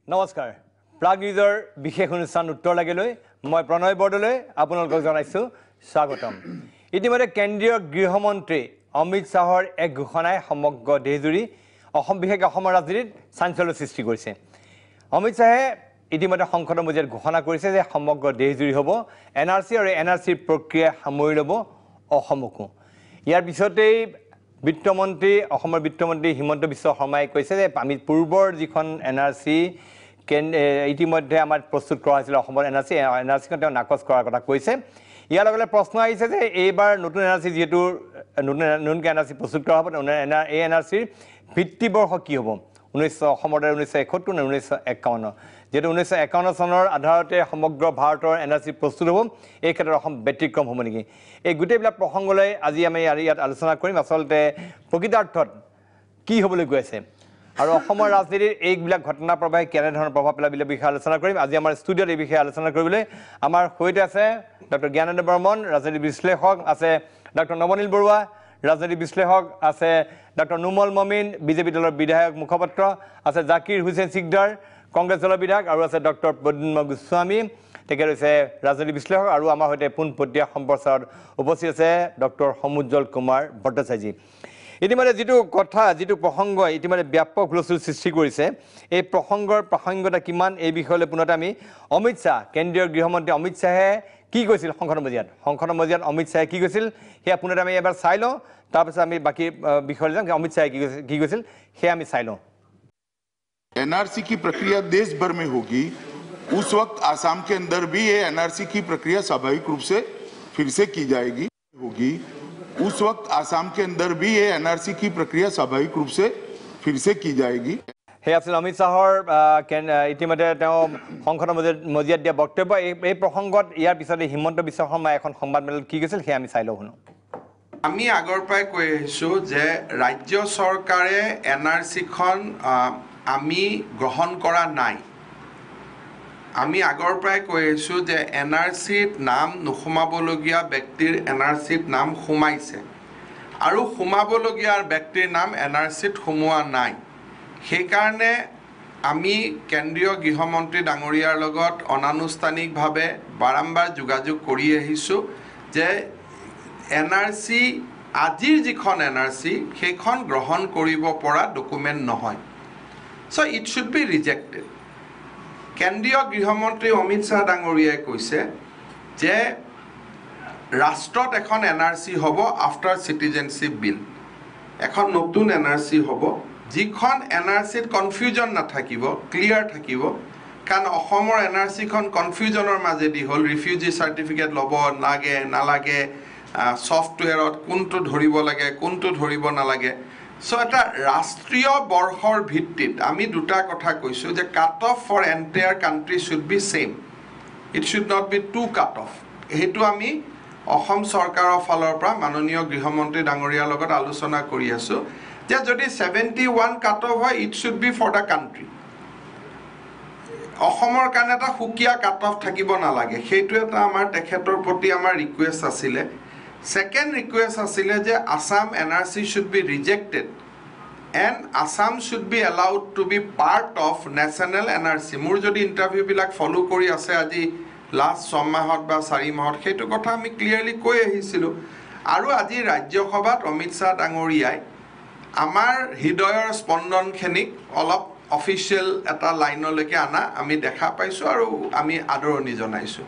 নমস্কাৰ প্ৰাগ নিউজৰ বিশেষ অনুষ্ঠান উত্তৰ লাগিলৈ মই প্ৰণয় বৰদলৈ আপোনালোকক জনাইছো স্বাগতম ইতিমধ্যে কেন্দ্ৰীয় গৃহমন্ত্ৰী অমিত শাহৰ এক ঘোষণাই সমগ্ৰ দেশজুৰি বিশেষ অসমৰ ৰাজনীতিত চাঞ্চল্য সৃষ্টি কৰিছে অমিত শাহে ইতিমধ্যে সংসদৰ মজিয়াত ঘোষণা কৰিছে যে সমগ্ৰ দেশজুৰি হ'ব এনআৰসি আৰু এনআৰসিৰ প্ৰক্ৰিয়া সামৰি ল'ব অসমকো ইয়াৰ পিছতেই বিত্তমন্ত্ৰী অসমৰ বিত্তমন্ত্ৰী হিমন্ত বিশ্ব শৰ্মাই কৈছে যে আমি পূৰ্বৰ যিখন এনআৰসি ইতিমধ্যে আমাৰ প্ৰস্তুত কৰা হৈছিল অসমৰ এনআৰসিখন তেওঁ নাকচ কৰাৰ কথা কৈছে ইয়াৰ লগে লগে প্ৰশ্ন আহিছে যে এইবাৰ নতুন এনআৰসি যেহেতু নতুনকৈ এনআৰসি প্ৰস্তুত কৰা হ'ব এই এনআৰসিৰ ভিত্তিবৰ্ষ কি হ'ব অসমৰ 1971 নে 1951 যেহেতু 1951 চনৰ আধাৰতে সমগ্ৰ ভাৰতৰ এনআৰসি প্ৰস্তুত হ'ব এই ক্ষেত্ৰত অসম ব্যতিক্ৰম হ'ব নেকি এই গোটেইবিলাক প্ৰসংগলৈ আজি আমি ইয়াত আলোচনা কৰিম আচলতে প্ৰকৃতাৰ্থত কি হ'বলৈ গৈ আছে আৰু অসমৰ ৰাজনীতিৰ এইবিলাক ঘটনা প্ৰবাহে কেনেধৰণৰ প্ৰভাৱ পেলাব বিষয়ে আলোচনা কৰিম আজি আমাৰ ষ্টুডিঅ'ত এই বিষয়ে আলোচনা কৰিবলৈ আমাৰ সৈতে আছে ডক্টৰ জ্ঞানেন্দ্ৰ বৰ্মন ৰাজনীতি বিশ্লেষক আছে ডক্টৰ নৱনীল বৰুৱা ৰাজনীতি বিশ্লেষক আছে ডক্টৰ নুমল মমিন বিজেপি দলৰ বিধায়ক মুখপাত্ৰ আছে জাকিৰ হুছেইন সিকদাৰ কংগ্ৰেছ দলৰ বিধায়ক আৰু আছে ডক্টৰ প্ৰদ্যুম্ন গোস্বামী তেখেত হৈছে ৰাজনীতি বিশ্লেষক আৰু আমাৰ সৈতে পোনপটীয়া সম্প্ৰচাৰত উপস্থিত আছে ডক্টৰ সমুজ্জ্বল কুমাৰ ভট্টাচাৰ্যী ইতিমধ্যে যিটো প্ৰসংগ ইতিমধ্যে ব্যাপক হুলস্থুল সৃষ্টি কৰিছে এই প্ৰসংগৰ প্ৰাসংগিকতা কিমান এই বিষয়লৈ পুনতে আমি অমিত শাহ কেন্দ্ৰীয় গৃহমন্ত্ৰী অমিত শাহে কি কৈছিল সংসদৰ মজিয়াত অমিত শাহে কি কৈছিল সেয়া পুনতে আমি এবাৰ চাই লওঁ তাৰপিছত আমি বাকী বিষয়লৈ যাম অমিত শাহে কি কৈছিল সেয়া আমি চাই লওঁ एनआरसी की प्रक्रिया देश भर में होगी उस वक्त आसाम के अंदर भी ये एनआरसी की प्रक्रिया स्वाभाविक रूप से फिर से की जाएगी होगी उस वक्त आसाम के अंदर भी ये एनआरसी की प्रक्रिया स्वाभाविक रूप से फिर से की जाएगी हे আছিল অমিত শাহৰ ইতিমধ্যে তেওঁ সংসদৰ মজিয়াত দিয়া বক্তব্য এই প্ৰসংগত ইয়াৰ পিছতে হিমন্ত বিশ্ব শৰ্মা এখন সংবাদমেলত কি কৈছিল সেয়া আমি চাই লওঁ শুনো আমি আগৰ পৰাই কৈ আহিছোঁ যে ৰাজ্য চৰকাৰে এনআৰচিখন আমি গ্ৰহণ কৰা নাই আমি আগৰ পৰাই কৈ আহিছোঁ যে এনআৰচিত নাম নোসোমাবলগীয়া ব্যক্তিৰ এনআৰচিত নাম সোমাইছে আৰু সোমাবলগীয়া ব্যক্তিৰ নাম এনআৰচিত সোমোৱা নাই সেইকাৰণে আমি কেন্দ্ৰীয় গৃহমন্ত্ৰী ডাঙৰীয়াৰ লগত অনানুষ্ঠানিকভাৱে বাৰম্বাৰ যোগাযোগ কৰি আহিছোঁ যে এনআৰচি আজিৰ যিখন এনআৰচি সেইখন গ্ৰহণ কৰিব পৰা ডকুমেণ্ট নহয় So it should be rejected. কেন্দ্ৰীয় গৃহমন্ত্ৰী অমিত শাহ ডাঙৰীয়াই কৈছে যে ৰাষ্ট্ৰত এখন এনআৰচি হ'ব আফটাৰ চিটিজেনশ্বিপ বিল এখন নতুন এনআৰচি হ'ব যিখন এনআৰচিত কনফিউজন নাথাকিব ক্লিয়াৰ থাকিব কাৰণ অসমৰ এনআৰচিখন কনফিউজনৰ মাজেদি হ'ল ৰিফিউজি চাৰ্টিফিকেট ল'ব নালাগে ছফ্টৱেৰত কোনটো ধৰিব লাগে কোনটো ধৰিব নালাগে So এটা ৰাষ্ট্ৰীয় বৰ্ষৰ ভিত্তিত আমি দুটা কথা কৈছোঁ যে cut off for entire country should be same it should not be to cut off সেইটো আমি অসম চৰকাৰৰ ফালৰ পৰা মাননীয় গৃহমন্ত্ৰী ডাঙৰীয়াৰ লগত আলোচনা কৰি আছোঁ যে যদি 71 কাট অফ হয় it should be for the country অসমৰ কাৰণে এটা সুকীয়া কাট অফ থাকিব নালাগে সেইটো এটা আমাৰ তেখেতৰ প্ৰতি আমাৰ ৰিকুৱেষ্ট আছিলে Second request asile je Assam NRC should be rejected and Assam should be allowed to be part of national NRC. Mur jodi interview bilak follow kori ase aji last 6 mahot ba 4 mahot hetu kotha ami clearly koi ahisilu aru aji rajya sabhat Amit Shah dangoriyai amar hidoyor spondon khenik olop official eta line leke ana ami dekha paisu aru ami adoroni jonaisu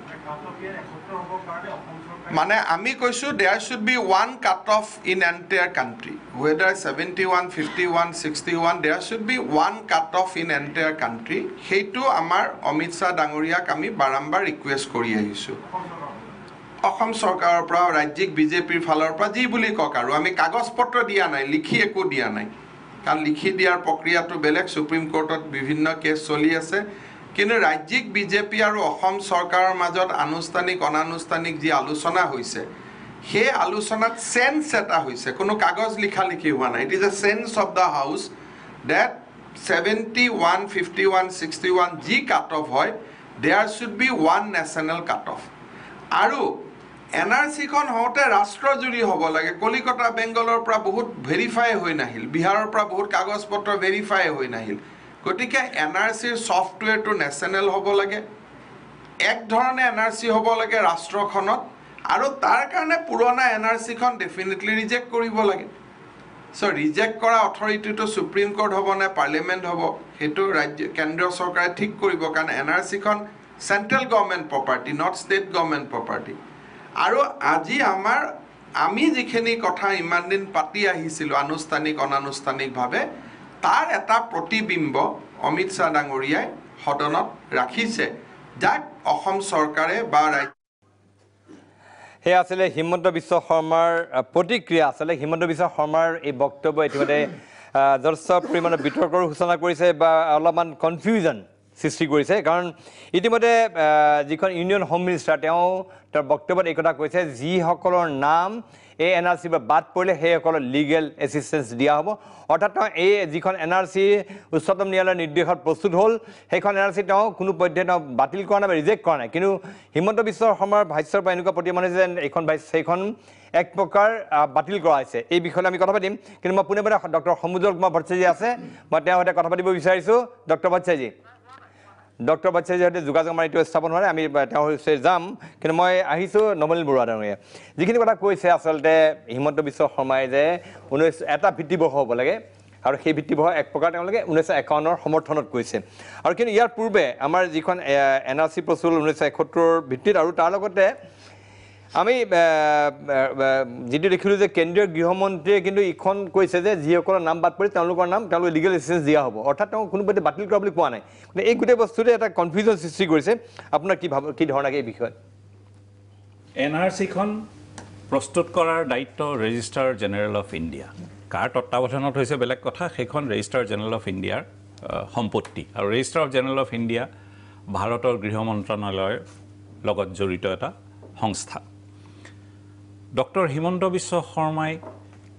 মানে আমি কৈছো there should be one cut off in entire country whether 71 51 61 there should be one cut off in entire country হেতু আমাৰ অমিত শাহ ডাঙৰীয়াক আমি বাৰম্বাৰ request কৰি আহিছো অসম চৰকাৰৰ পৰা ৰাজ্যিক বিজেপিৰ ফালৰ পৰা যি বুলি কক আৰু আমি কাগজ পত্ৰ দিয়া নাই লিখি একো দিয়া নাই কাৰণ লিখি দিয়াৰ প্ৰক্ৰিয়াটো বেলেগ সুপ্ৰিম কোৰ্টত বিভিন্ন কেছ চলি আছে কিন্তু ৰাজ্যিক বিজেপি আৰু অসম চৰকাৰৰ মাজত আনুষ্ঠানিক অনানুষ্ঠানিক যি আলোচনা হৈছে সেই আলোচনাত সেন্স এটা হৈছে কোনো কাগজ লিখি হোৱা নাই it is a sense of the house that 71 51 61 G cut off হয় there should be one national cut off আৰু এনআৰচিখন হওঁতে ৰাষ্ট্ৰজুৰি হ'ব লাগে কলিকতা বেংগলৰ পৰা বহুত ভেৰিফাই হৈ নাহিল বিহাৰৰ পৰা বহুত কাগজ পত্ৰ ভেৰিফাই হৈ নাহিল গতিকে NRCৰ ছফটৱেৰটো নেশ্যনেল হ'ব লাগে এক ধৰণে NRC হ'ব লাগে ৰাষ্ট্ৰখনত আৰু তাৰ কাৰণে পুৰণা NRCখন ডেফিনেটলি ৰিজেক্ট কৰিব লাগে সো ৰিজেক্ট কৰা অথৰিটিটো সুপ্ৰিম কোৰ্ট হ'ব নে পাৰ্লিয়ামেণ্ট হ'ব হেতু ৰাজ্য কেন্দ্ৰীয় চৰকাৰে ঠিক কৰিব কাৰণ NRCখন central government property not state government property আৰু আজি আমি যিখিনি কথা ইমান দিন পাতি আহিছিলোঁ আনুষ্ঠানিক অনানুষ্ঠানিকভাৱে তাৰ এটা প্ৰতিবিম্ব অমিত শাহ ডাঙৰীয়াই সদনত ৰাখিছে যাক অসম চৰকাৰে বা হে আসলে হিমন্ত বিশ্ব শৰ্মাৰ প্ৰতিক্ৰিয়া আসলে হিমন্ত বিশ্ব শৰ্মাৰ এই বক্তব্য ইতিমধ্যে যথেষ্ট পৰিমাণৰ বিতৰ্কৰ সূচনা কৰিছে বা অলপমান কনফিউজন সৃষ্টি কৰিছে কাৰণ ইতিমধ্যে যিখন ইউনিয়ন হোম মিনিষ্টাৰ তেওঁ তাৰ বক্তব্যত এই কথা কৈছে যিসকলৰ নাম এই NRC বা বাদ পৰিলে সেইসকলৰ লিগেল এছিষ্টেঞ্চ দিয়া হ'ব অৰ্থাৎ এই যিখন NRC উচ্চতম ন্যায়ালয়ৰ নিৰ্দেশত প্ৰস্তুত হ'ল সেইখন NRC তেওঁ কোনো পধ্যে তেওঁ বাতিল কৰা নাই বা ৰিজেক্ট কৰা নাই কিন্তু হিমন্ত বিশ্ব শৰ্মাৰ ভাষ্যৰ পৰা এনেকুৱা প্ৰতিমান হৈছে যে এইখন সেইখন এক প্ৰকাৰ বাতিল কৰা হৈছে এই বিষয়ে আমি কথা পাতিম কিন্তু মই পুনেবাৰে ডক্টৰ সমুজ্জ্বল কুমাৰ ভট্টাচাৰ্য আছে মই তেওঁৰ সৈতে কথা পাতিব বিচাৰিছোঁ ডক্টৰ ভট্টাচাৰ্য ডক্টৰ ভট্টাচাৰ্যৰ সৈতে যোগাযোগ আমাৰ এইটো স্থাপন হোৱা নাই আমি তেওঁৰ সৈতে যাম কিন্তু মই আহিছোঁ নমনীল বৰুৱা ডাঙৰীয়া যিখিনি কথা কৈছে আচলতে হিমন্ত বিশ্ব শৰ্মাই যে এটা ভিত্তিবৰ্ষ হ'ব লাগে আৰু সেই ভিত্তিবৰ্ষ এক প্ৰকাৰ তেওঁলোকে 1951ৰ সমৰ্থনত কৈছে আৰু কিন্তু ইয়াৰ পূৰ্বে আমাৰ যিখন NRC প্ৰচুল 1971ৰ ভিত্তিত আৰু তাৰ লগতে আমি যেটো দেখিলোঁ যে কেন্দ্ৰীয় গৃহমন্ত্ৰীয়ে কিন্তু ইখন কৈছে যে যিসকলৰ নাম বাদ পৰি তেওঁলোকৰ নাম তেওঁলোকে লিগেল এছিষ্টেঞ্চ দিয়া হ'ব অৰ্থাৎ তেওঁ কোনোপধ্যে বাতিল কৰা বুলি কোৱা নাই কিন্তু এই গোটেই বস্তুটোৱে এটা কনফিউজন সৃষ্টি কৰিছে আপোনাৰ কি ধাৰণা এই বিষয়ত NRCখন প্ৰস্তুত কৰাৰ দায়িত্ব ৰেজিষ্ট্ৰাৰ জেনেৰেল অফ ইণ্ডিয়া কাৰ তত্ত্বাৱধানত হৈছে বেলেগ কথা সেইখন ৰেজিষ্ট্ৰাৰ জেনেৰেল অফ ইণ্ডিয়াৰ সম্পত্তি আৰু registrar of general of India ভাৰতৰ গৃহ মন্ত্ৰণালয়ৰ লগত জড়িত এটা সংস্থা ডক্টৰ হিমন্ত বিশ্ব শৰ্মাই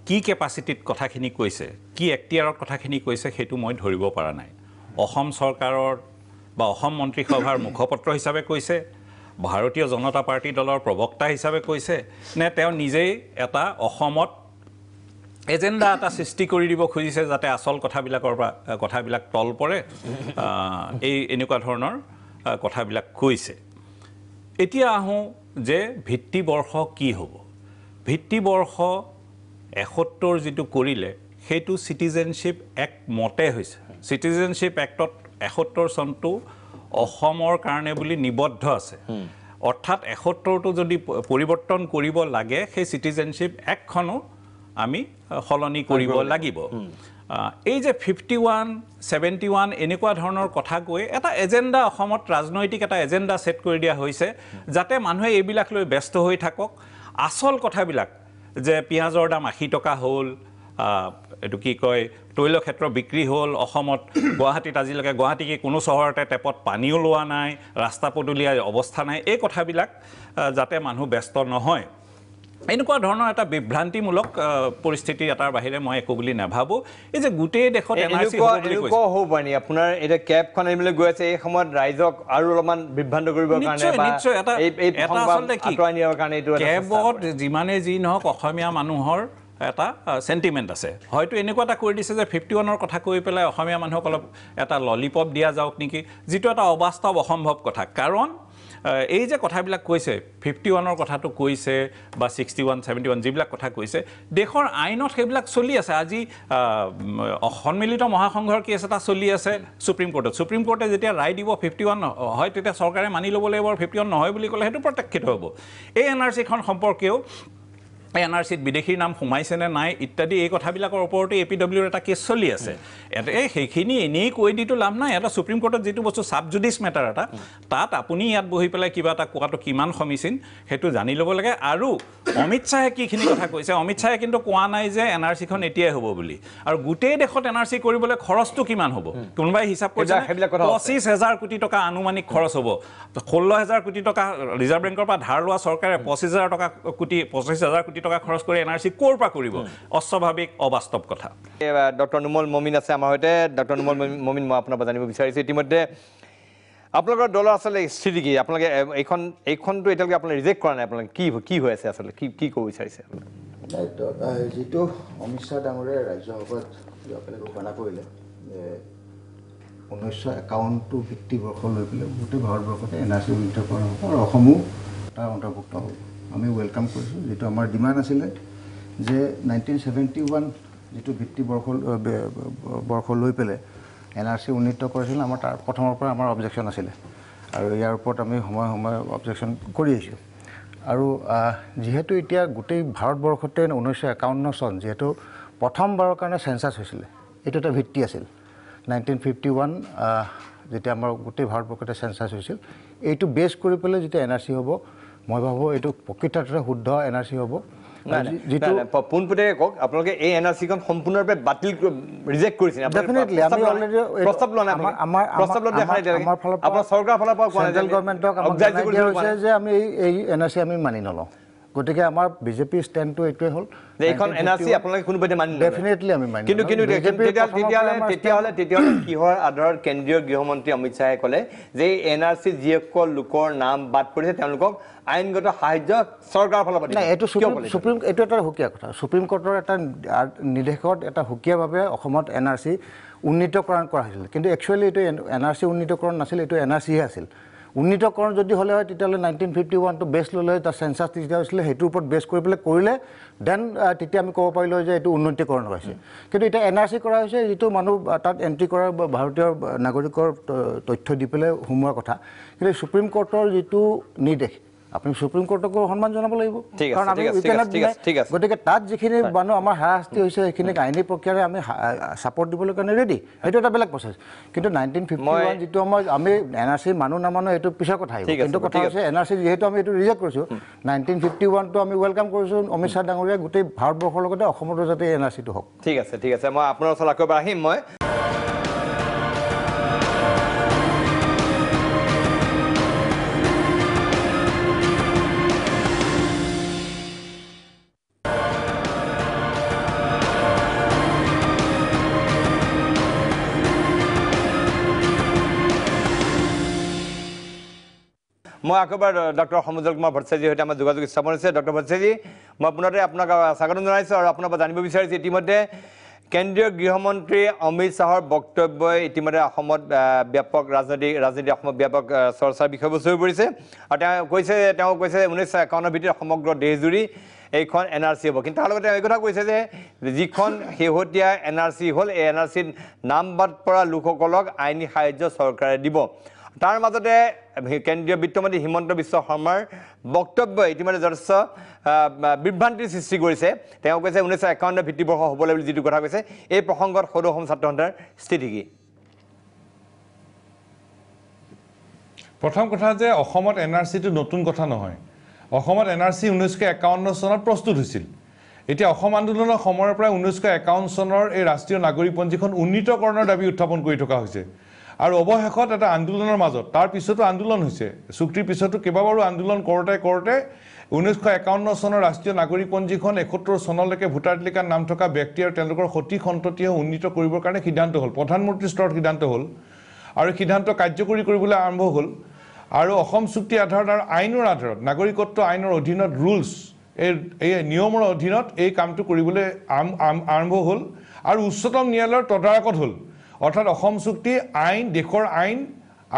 কি কেপাচিটিত কথাখিনি কৈছে কি এক্টিয়াৰত কথাখিনি কৈছে সেইটো মই ধৰিব পৰা নাই অসম চৰকাৰৰ বা অসম মন্ত্ৰীসভাৰ মুখপত্ৰ হিচাপে কৈছে ভাৰতীয় জনতা পাৰ্টি দলৰ প্ৰবক্তা হিচাপে কৈছে নে তেওঁ নিজেই এটা অসমত এজেণ্ডা এটা সৃষ্টি কৰি দিব খুজিছে যাতে আসল কথাবিলাক তল পৰে এই এনেকুৱা ধৰণৰ কথাবিলাক কৈছে এতিয়া আহোঁ যে ভিত্তিবৰ্ষ কি হ'ব ভিত্তিবৰ্ষ 71 যিটো কৰিলে সেইটো সিটিজেনশিপ এক্ট মতে হৈছে সিটিজেনশিপ এক্টত 71 চনটো অসমৰ কাৰণে বুলি নিবদ্ধ আছে অৰ্থাৎ 71টো যদি পৰিৱৰ্তন কৰিব লাগে সেই সিটিজেনশিপ এক্টখনো আমি সলনি কৰিব লাগিব এই যে 51 71 এনেকুৱা ধৰণৰ কথা কৈ এটা এজেণ্ডা অসমত ৰাজনৈতিক এটা এজেণ্ডা সেট কৰি দিয়া হৈছে যাতে মানুহে এইবিলাক লৈ ব্যস্ত হৈ থাকক আসল কথাবিলাক যে পিয়াজৰ দাম 80 টকা হ'ল এটো কি কয় তৈল ক্ষেত্ৰ বিক্ৰী হ'ল অসমত গুৱাহাটীত আজিলৈকে গুৱাহাটীকে কোনো চহৰতে টেপত পানীও লোৱা নাই ৰাস্তা পদূলিৰ অৱস্থা নাই এই কথাবিলাক যাতে মানুহ ব্যস্ত নহয় এনেকুৱা ধৰণৰ এটা বিভ্ৰান্তিমূলক পৰিস্থিতি এটাৰ বাহিৰে মই একো বুলি নাভাবো এই যে গোটেই দেশত NRC হ'ব পাৰি আপোনাৰ এটা কেপখন আনিবলৈ গৈ আছে এই সময়ত ৰাইজক আৰু অলপমান বিভ্ৰান্ত কৰিবৰ কাৰণে বা এই আঁতৰাই নিয়াৰ কাৰণে এইটো কেবত যিমানে যি নহওক অসমীয়া মানুহৰ এটা সেন্টিমেন্ট আছে হয়তো এনেকুৱা এটা কৰি দিছে যে 51ৰ কথা কৈ পেলাই অসমীয়া মানুহক অলপ এটা ললিপপ দিয়া যাওক নেকি যেটো এটা অবাস্তৱ অসম্ভৱ কথা কাৰণ এই যে কথাবিলাক কৈছে 51ৰ কথাটো কৈছে বা 61 71 যিবিলাক কথা কৈছে দেশৰ আইনত সেইবিলাক চলি আছে আজি সন্মিলিত মহাসংঘৰ কেছ এটা চলি আছে সুপ্ৰিম কোৰ্টে যেতিয়া ৰায় দিব 51 হয় তেতিয়া চৰকাৰে মানি ল'ব লাগিব 51 নহয় বুলি ক'লে সেইটো প্ৰত্যক্ষিত হ'ব এই NRCখন সম্পৰ্কেও NRCত বিদেশীৰ নাম সোমাইছে নে নাই ইত্যাদি এই কথাবিলাকৰ ওপৰতে APWৰ এটা কেছ চলি আছে সেইখিনি এনেই কৈ দিটো লাভ নাই এটা সুপ্ৰিম কোৰ্টত যেটো বস্তু সাব জুডিস মেটাৰ এটা তাত আপুনি ইয়াত বহি পেলাই কিবা এটা কোৱাটো কিমান সমীচিন হেতু জানি ল'ব লাগে আৰু অমিত শাহে কিখিনি কথা কৈছে অমিত শাহে কিন্তু কোৱা নাই যে NRCখন এতিয়াই হ'ব বুলি আৰু গোটেই দেশত NRC কৰিবলৈ খৰচটো কিমান হ'ব কোনবাই হিচাপ কৰিছে 25000 কোটি টকা আনুমানিক খৰচ হ'ব 16000 কোটি টকা ৰিজাৰ্ভ বেংকৰ পৰা ধাৰ লোৱা চৰকাৰে 25000 কোটি টকা খৰচ কৰি NRC ক'ৰ পৰা কৰিব অস্বাভাৱিক অবাস্তৱ কথা ডক্টৰ নুমল মমিন আছে আমাৰ সৈতে ডক্টৰ নুমল মমিন মই আপোনাৰ পৰা জানিব বিচাৰিছোঁ ইতিমধ্যে আপোনালোকৰ দলৰ আচলতে স্থিতি কি আপোনালোকে এইখনটো এতিয়ালৈকে আপোনালোকে ৰিজেক্ট কৰা নাই আপোনালোকে কি হৈ আছে আচলতে কি ক'ব বিচাৰিছে যিটো অমিত শ্বাহ ডাঙৰীয়াই ৰাজ্যসভাত ঘোষণা কৰিলে 1951 ভিত্তিবৰ্ষ লৈ পেলাই গোটেই ভাৰতবৰ্ষতে NRC উন্নীত কৰা হ'ব আৰু অসমো তাৰ অন্তৰ্ভুক্ত হ'ব আমি ৱেলকাম কৰিছোঁ যিটো আমাৰ ডিমাণ্ড আছিলে যে 1971 যিটো ভিত্তিবৰ্ষ লৈ পেলাই NRC উন্নীত কৰিছিল আমাৰ তাৰ প্ৰথমৰ পৰা আমাৰ অবজেকশ্যন আছিলে আৰু ইয়াৰ ওপৰত আমি সময় অবজেকশ্যন কৰি আহিছোঁ আৰু যেহেতু এতিয়া গোটেই ভাৰতবৰ্ষতে 1951 চন যেহেতু প্ৰথমবাৰৰ কাৰণে সেন্সাস হৈছিলে এইটো এটা ভিত্তি আছিল 1951 যেতিয়া আমাৰ গোটেই ভাৰতবৰ্ষতে সেন্সাস হৈছিল এইটো বেছ কৰি পেলাই যেতিয়া NRC হ'ব মই ভাবোঁ এইটো প্ৰকৃতাৰ্থে শুদ্ধ NRC হ'ব যিটো পোনপটে কওক আপোনালোকে এই NRCখন সম্পূৰ্ণৰূপে বাতিল ৰিজেক্ট কৰিছিল ডেফিনেটলি আমি অলৰেডি প্ৰস্তাৱ লোৱা নাই প্ৰস্তাৱ লোৱা দেখা নাই আপোনাৰ চৰকাৰৰ ফালৰ পৰা কোৱা নাই চেন্ট্ৰেল গভৰ্ণমেণ্টক আমাক জনাই দিয়া হৈছে যে আমি এই NRC আমি মানি নলওঁ গতিকে আমাৰ বিজেপি ষ্টেণ্ডটো এইটোৱে হ'ল যে এইখন NRC আপোনালোকে কোনোপধ্যে মানি নলয় ডেফিনেটলি আমি মানি কিন্তু তেতিয়াহ'লে কিহৰ আধাৰত কেন্দ্ৰীয় গৃহমন্ত্ৰী অমিত শ্বাহে ক'লে যে NRC যিসকল লোকৰ নাম বাদ পৰিছে তেওঁলোকক আইনগত সাহায্য চৰকাৰৰ ফালৰ পৰা নাই এইটো সুপ্ৰিম এইটো এটা সুকীয়া কথা সুপ্ৰিম কোৰ্টৰ এটা নিৰ্দেশত এটা সুকীয়াভাৱে অসমত NRC উন্নীতকৰণ কৰা হৈছিল কিন্তু একচুৱেলি এইটো NRC উন্নীতকৰণ নাছিল এইটো NRCহে আছিল উন্নীতকৰণ যদি হ'লে হয় তেতিয়াহ'লে 1951 টো বেছ ল'লে তাৰ সেন্সাস যেতিয়া হৈছিলে সেইটোৰ ওপৰত বেছ কৰি পেলাই কৰিলে দেন তেতিয়া আমি ক'ব পাৰিলোঁ যে এইটো উন্নীতকৰণ হৈছে কিন্তু এতিয়া NRC কৰা হৈছে যিটো মানুহ তাত এণ্ট্ৰি কৰা ভাৰতীয় নাগৰিকৰ তথ্য দি পেলাই সোমোৱাৰ কথা কিন্তু সুপ্ৰিম কোৰ্টৰ যিটো নিৰ্দেশ আপুনি সুপ্ৰিম কোৰ্টকো সন্মান জনাব লাগিব কাৰণ আমি গতিকে তাত যিখিনি মানুহ আমাৰ হাৰাশাস্তি হৈছে সেইখিনিক আইনী প্ৰক্ৰিয়াৰে আমি ছাপৰ্ট দিবলৈ কাৰণে ৰেডি সেইটো এটা বেলেগ প্ৰচেছ কিন্তু 1951 যিটো আমি NRC মানুহ নামানো এইটো পিছৰ কথা আহিব কিন্তু কথা হৈছে NRC যিহেতু আমি এইটো ৰিজেক্ট কৰিছোঁ 1951 টো আমি ৱেলকাম কৰিছোঁ অমিত শ্বাহ ডাঙৰীয়া গোটেই ভাৰতবৰ্ষৰ লগতে অসমতো যাতে NRCটো হওক ঠিক আছে মই আপোনাৰ ওচৰত আকৌ আহিম মই মই আকবাৰ ডক্টৰ সমুদ্ৰ কুমাৰ ভট্টাচাৰ্যৰ সৈতে আমাৰ যোগাযোগ স্থাপন হৈছে ডক্টৰ ভট্টাচাৰ্যী মই পুনৰতে আপোনাক স্বাগতম জনাইছোঁ আৰু আপোনাৰ পৰা জানিব বিচাৰিছোঁ ইতিমধ্যে কেন্দ্ৰীয় গৃহমন্ত্ৰী অমিত শ্বাহৰ বক্তব্যই ইতিমধ্যে অসমত ব্যাপক ৰাজনীতি অসমত ব্যাপক চৰ্চাৰ বিষয়বস্তু হৈ পৰিছে আৰু তেওঁ কৈছে 1951 ভিত্তিত সমগ্ৰ দেশজুৰি এইখন NRC হ'ব কিন্তু তাৰ লগতে এই কথা কৈছে যে যিখন শেহতীয়া NRC হ'ল এই NRCত নাম বাদ পৰা লোকসকলক আইনী সাহায্য চৰকাৰে দিব তাৰ মাজতে কেন্দ্ৰীয় বিত্তমন্ত্ৰী হিমন্ত বিশ্ব শৰ্মাৰ বক্তব্য ইতিমধ্যে যথেষ্ট বিভ্ৰান্তিৰ সৃষ্টি কৰিছে তেওঁ কৈছে 1951 ভিত্তিবৰ্ষ হ'বলৈ বুলি যিটো কথা কৈছে এই প্ৰসংগত সদৌ অসম ছাত্ৰ সন্থাৰ স্থিতি কি প্ৰথম কথা যে অসমত NRCটো নতুন কথা নহয় অসমত NRC 1951 চনত প্ৰস্তুত হৈছিল এতিয়া অসম আন্দোলনৰ সময়ৰ পৰা 1951 চনৰ এই ৰাষ্ট্ৰীয় নাগৰিকপঞ্জীখন উন্নীতকৰণৰ দাবী উত্থাপন কৰি থকা হৈছে আৰু অৱশেষত এটা আন্দোলনৰ মাজত তাৰ পিছতো আন্দোলন হৈছে চুক্তিৰ পিছতো কেইবাবাৰো আন্দোলন কৰোঁতে 1951 চনৰ ৰাষ্ট্ৰীয় নাগৰিকপঞ্জীখন 71 চনলৈকে ভোটাৰ তালিকাত নাম থকা ব্যক্তি আৰু তেওঁলোকৰ সতি সন্ততিয়ে উন্নীত কৰিবৰ কাৰণে সিদ্ধান্ত হ'ল প্ৰধানমন্ত্ৰীৰ স্তৰত সিদ্ধান্ত হ'ল আৰু সিদ্ধান্ত কাৰ্যকৰী কৰিবলৈ আৰম্ভ হ'ল আৰু অসম চুক্তি আধাৰত আৰু আইনৰ আধাৰত নাগৰিকত্ব আইনৰ অধীনত ৰুলছ এই নিয়মৰ অধীনত এই কামটো কৰিবলৈ আৰম্ভ হ'ল আৰু উচ্চতম ন্যায়ালয়ৰ তদাৰকত হ'ল অৰ্থাৎ অসম চুক্তি আইন দেশৰ আইন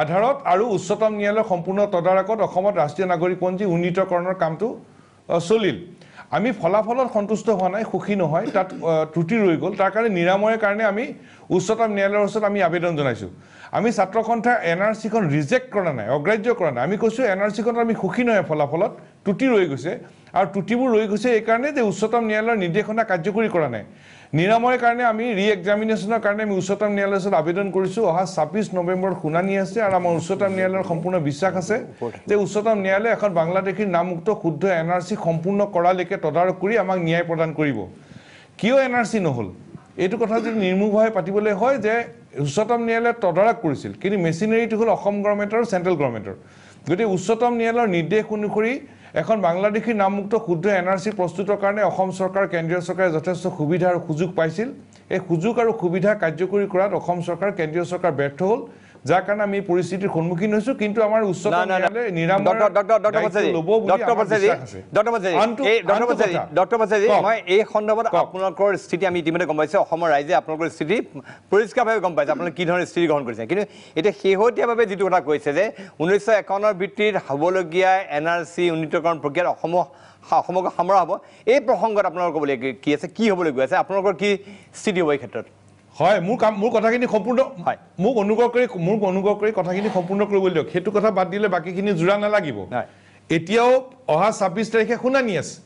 আধাৰত আৰু উচ্চতম ন্যায়ালয়ৰ সম্পূৰ্ণ তদাৰকত অসমত ৰাষ্ট্ৰীয় নাগৰিকপঞ্জী উন্নীতকৰণৰ কামটো চলিল আমি ফলাফলত সন্তুষ্ট হোৱা নাই সুখী নহয় তাত ত্ৰুটি ৰৈ গ'ল তাৰ কাৰণে নিৰাময়ৰ কাৰণে আমি উচ্চতম ন্যায়ালয়ৰ ওচৰত আমি আবেদন জনাইছোঁ আমি ছাত্ৰ সন্থা NRCখন ৰিজেক্ট কৰা নাই অগ্ৰাহ্য কৰা নাই আমি কৈছোঁ NRCখনত আমি সুখী নহয় ফলাফলত ত্ৰুটি ৰৈ গৈছে আৰু ত্ৰুটিবোৰ ৰৈ গৈছে এইকাৰণে যে উচ্চতম ন্যায়ালয়ৰ নিৰ্দেশনা কাৰ্যকৰী কৰা নাই নিৰাময়ৰ কাৰণে আমি ৰিএক্সামিনেশ্যনৰ কাৰণে আমি উচ্চতম ন্যায়ালয়ৰ ওচৰত আবেদন কৰিছোঁ অহা 26 নৱেম্বৰত শুনানি আছে আৰু আমাৰ উচ্চতম ন্যায়ালয়ৰ সম্পূৰ্ণ বিশ্বাস আছে যে উচ্চতম ন্যায়ালয়ে এখন বাংলাদেশীৰ নামমুক্ত শুদ্ধ NRC সম্পূৰ্ণ কৰালৈকে তদাৰক কৰি আমাক ন্যায় প্ৰদান কৰিব কিয় NRC নহ'ল এইটো কথা যদি নিৰ্মূলভাৱে পাতিবলৈ হয় যে উচ্চতম ন্যায়ালয়ে তদাৰক কৰিছিল কিন্তু মেচিনাৰীটো হ'ল অসম গভৰ্ণমেণ্ট আৰু চেণ্ট্ৰেল গভৰ্ণমেণ্টৰ গতিকে উচ্চতম ন্যায়ালয়ৰ নিৰ্দেশ অনুসৰি এখন বাংলাদেশী নামমুক্ত শুদ্ধ NRC প্ৰস্তুতৰ কাৰণে অসম চৰকাৰ কেন্দ্ৰীয় চৰকাৰে যথেষ্ট সুবিধা আৰু সুযোগ পাইছিল এই সুযোগ আৰু সুবিধা কাৰ্যকৰী কৰাত অসম চৰকাৰ কেন্দ্ৰীয় চৰকাৰ ব্যৰ্থ হ'ল যাৰ কাৰণে আমি এই পৰিস্থিতিৰ সন্মুখীন হৈছোঁ কিন্তু আমাৰ উচ্চতম ন্যায়ালয়ে ডক্টৰ পাছেজি মই এই সন্দৰ্ভত আপোনালোকৰ স্থিতি আমি ইতিমধ্যে গম পাইছোঁ অসমৰ ৰাইজে আপোনালোকৰ স্থিতি পৰিষ্কাৰভাৱে গম পাইছে আপোনালোকে কি ধৰণৰ স্থিতি গ্ৰহণ কৰিছে কিন্তু এতিয়া শেহতীয়াভাৱে যিটো কথা কৈছে যে 1951 ভিত্তিত হ'বলগীয়া NRC উন্নীতকৰণ প্ৰক্ৰিয়াত অসমক সামৰা হ'ব এই প্ৰসংগত আপোনালোকৰ ক'বলৈ কি আছে কি হ'বলৈ গৈ আছে আপোনালোকৰ কি স্থিতি হ'ব এই ক্ষেত্ৰত হয় মোৰ কথাখিনি সম্পূৰ্ণ মোক অনুগ্ৰহ কৰি কথাখিনি সম্পূৰ্ণ কৰিবলৈ দিয়ক সেইটো কথা বাদ দিলে বাকীখিনি জোৰা নালাগিব এতিয়াও অহা 26 তাৰিখে শুনানি আছে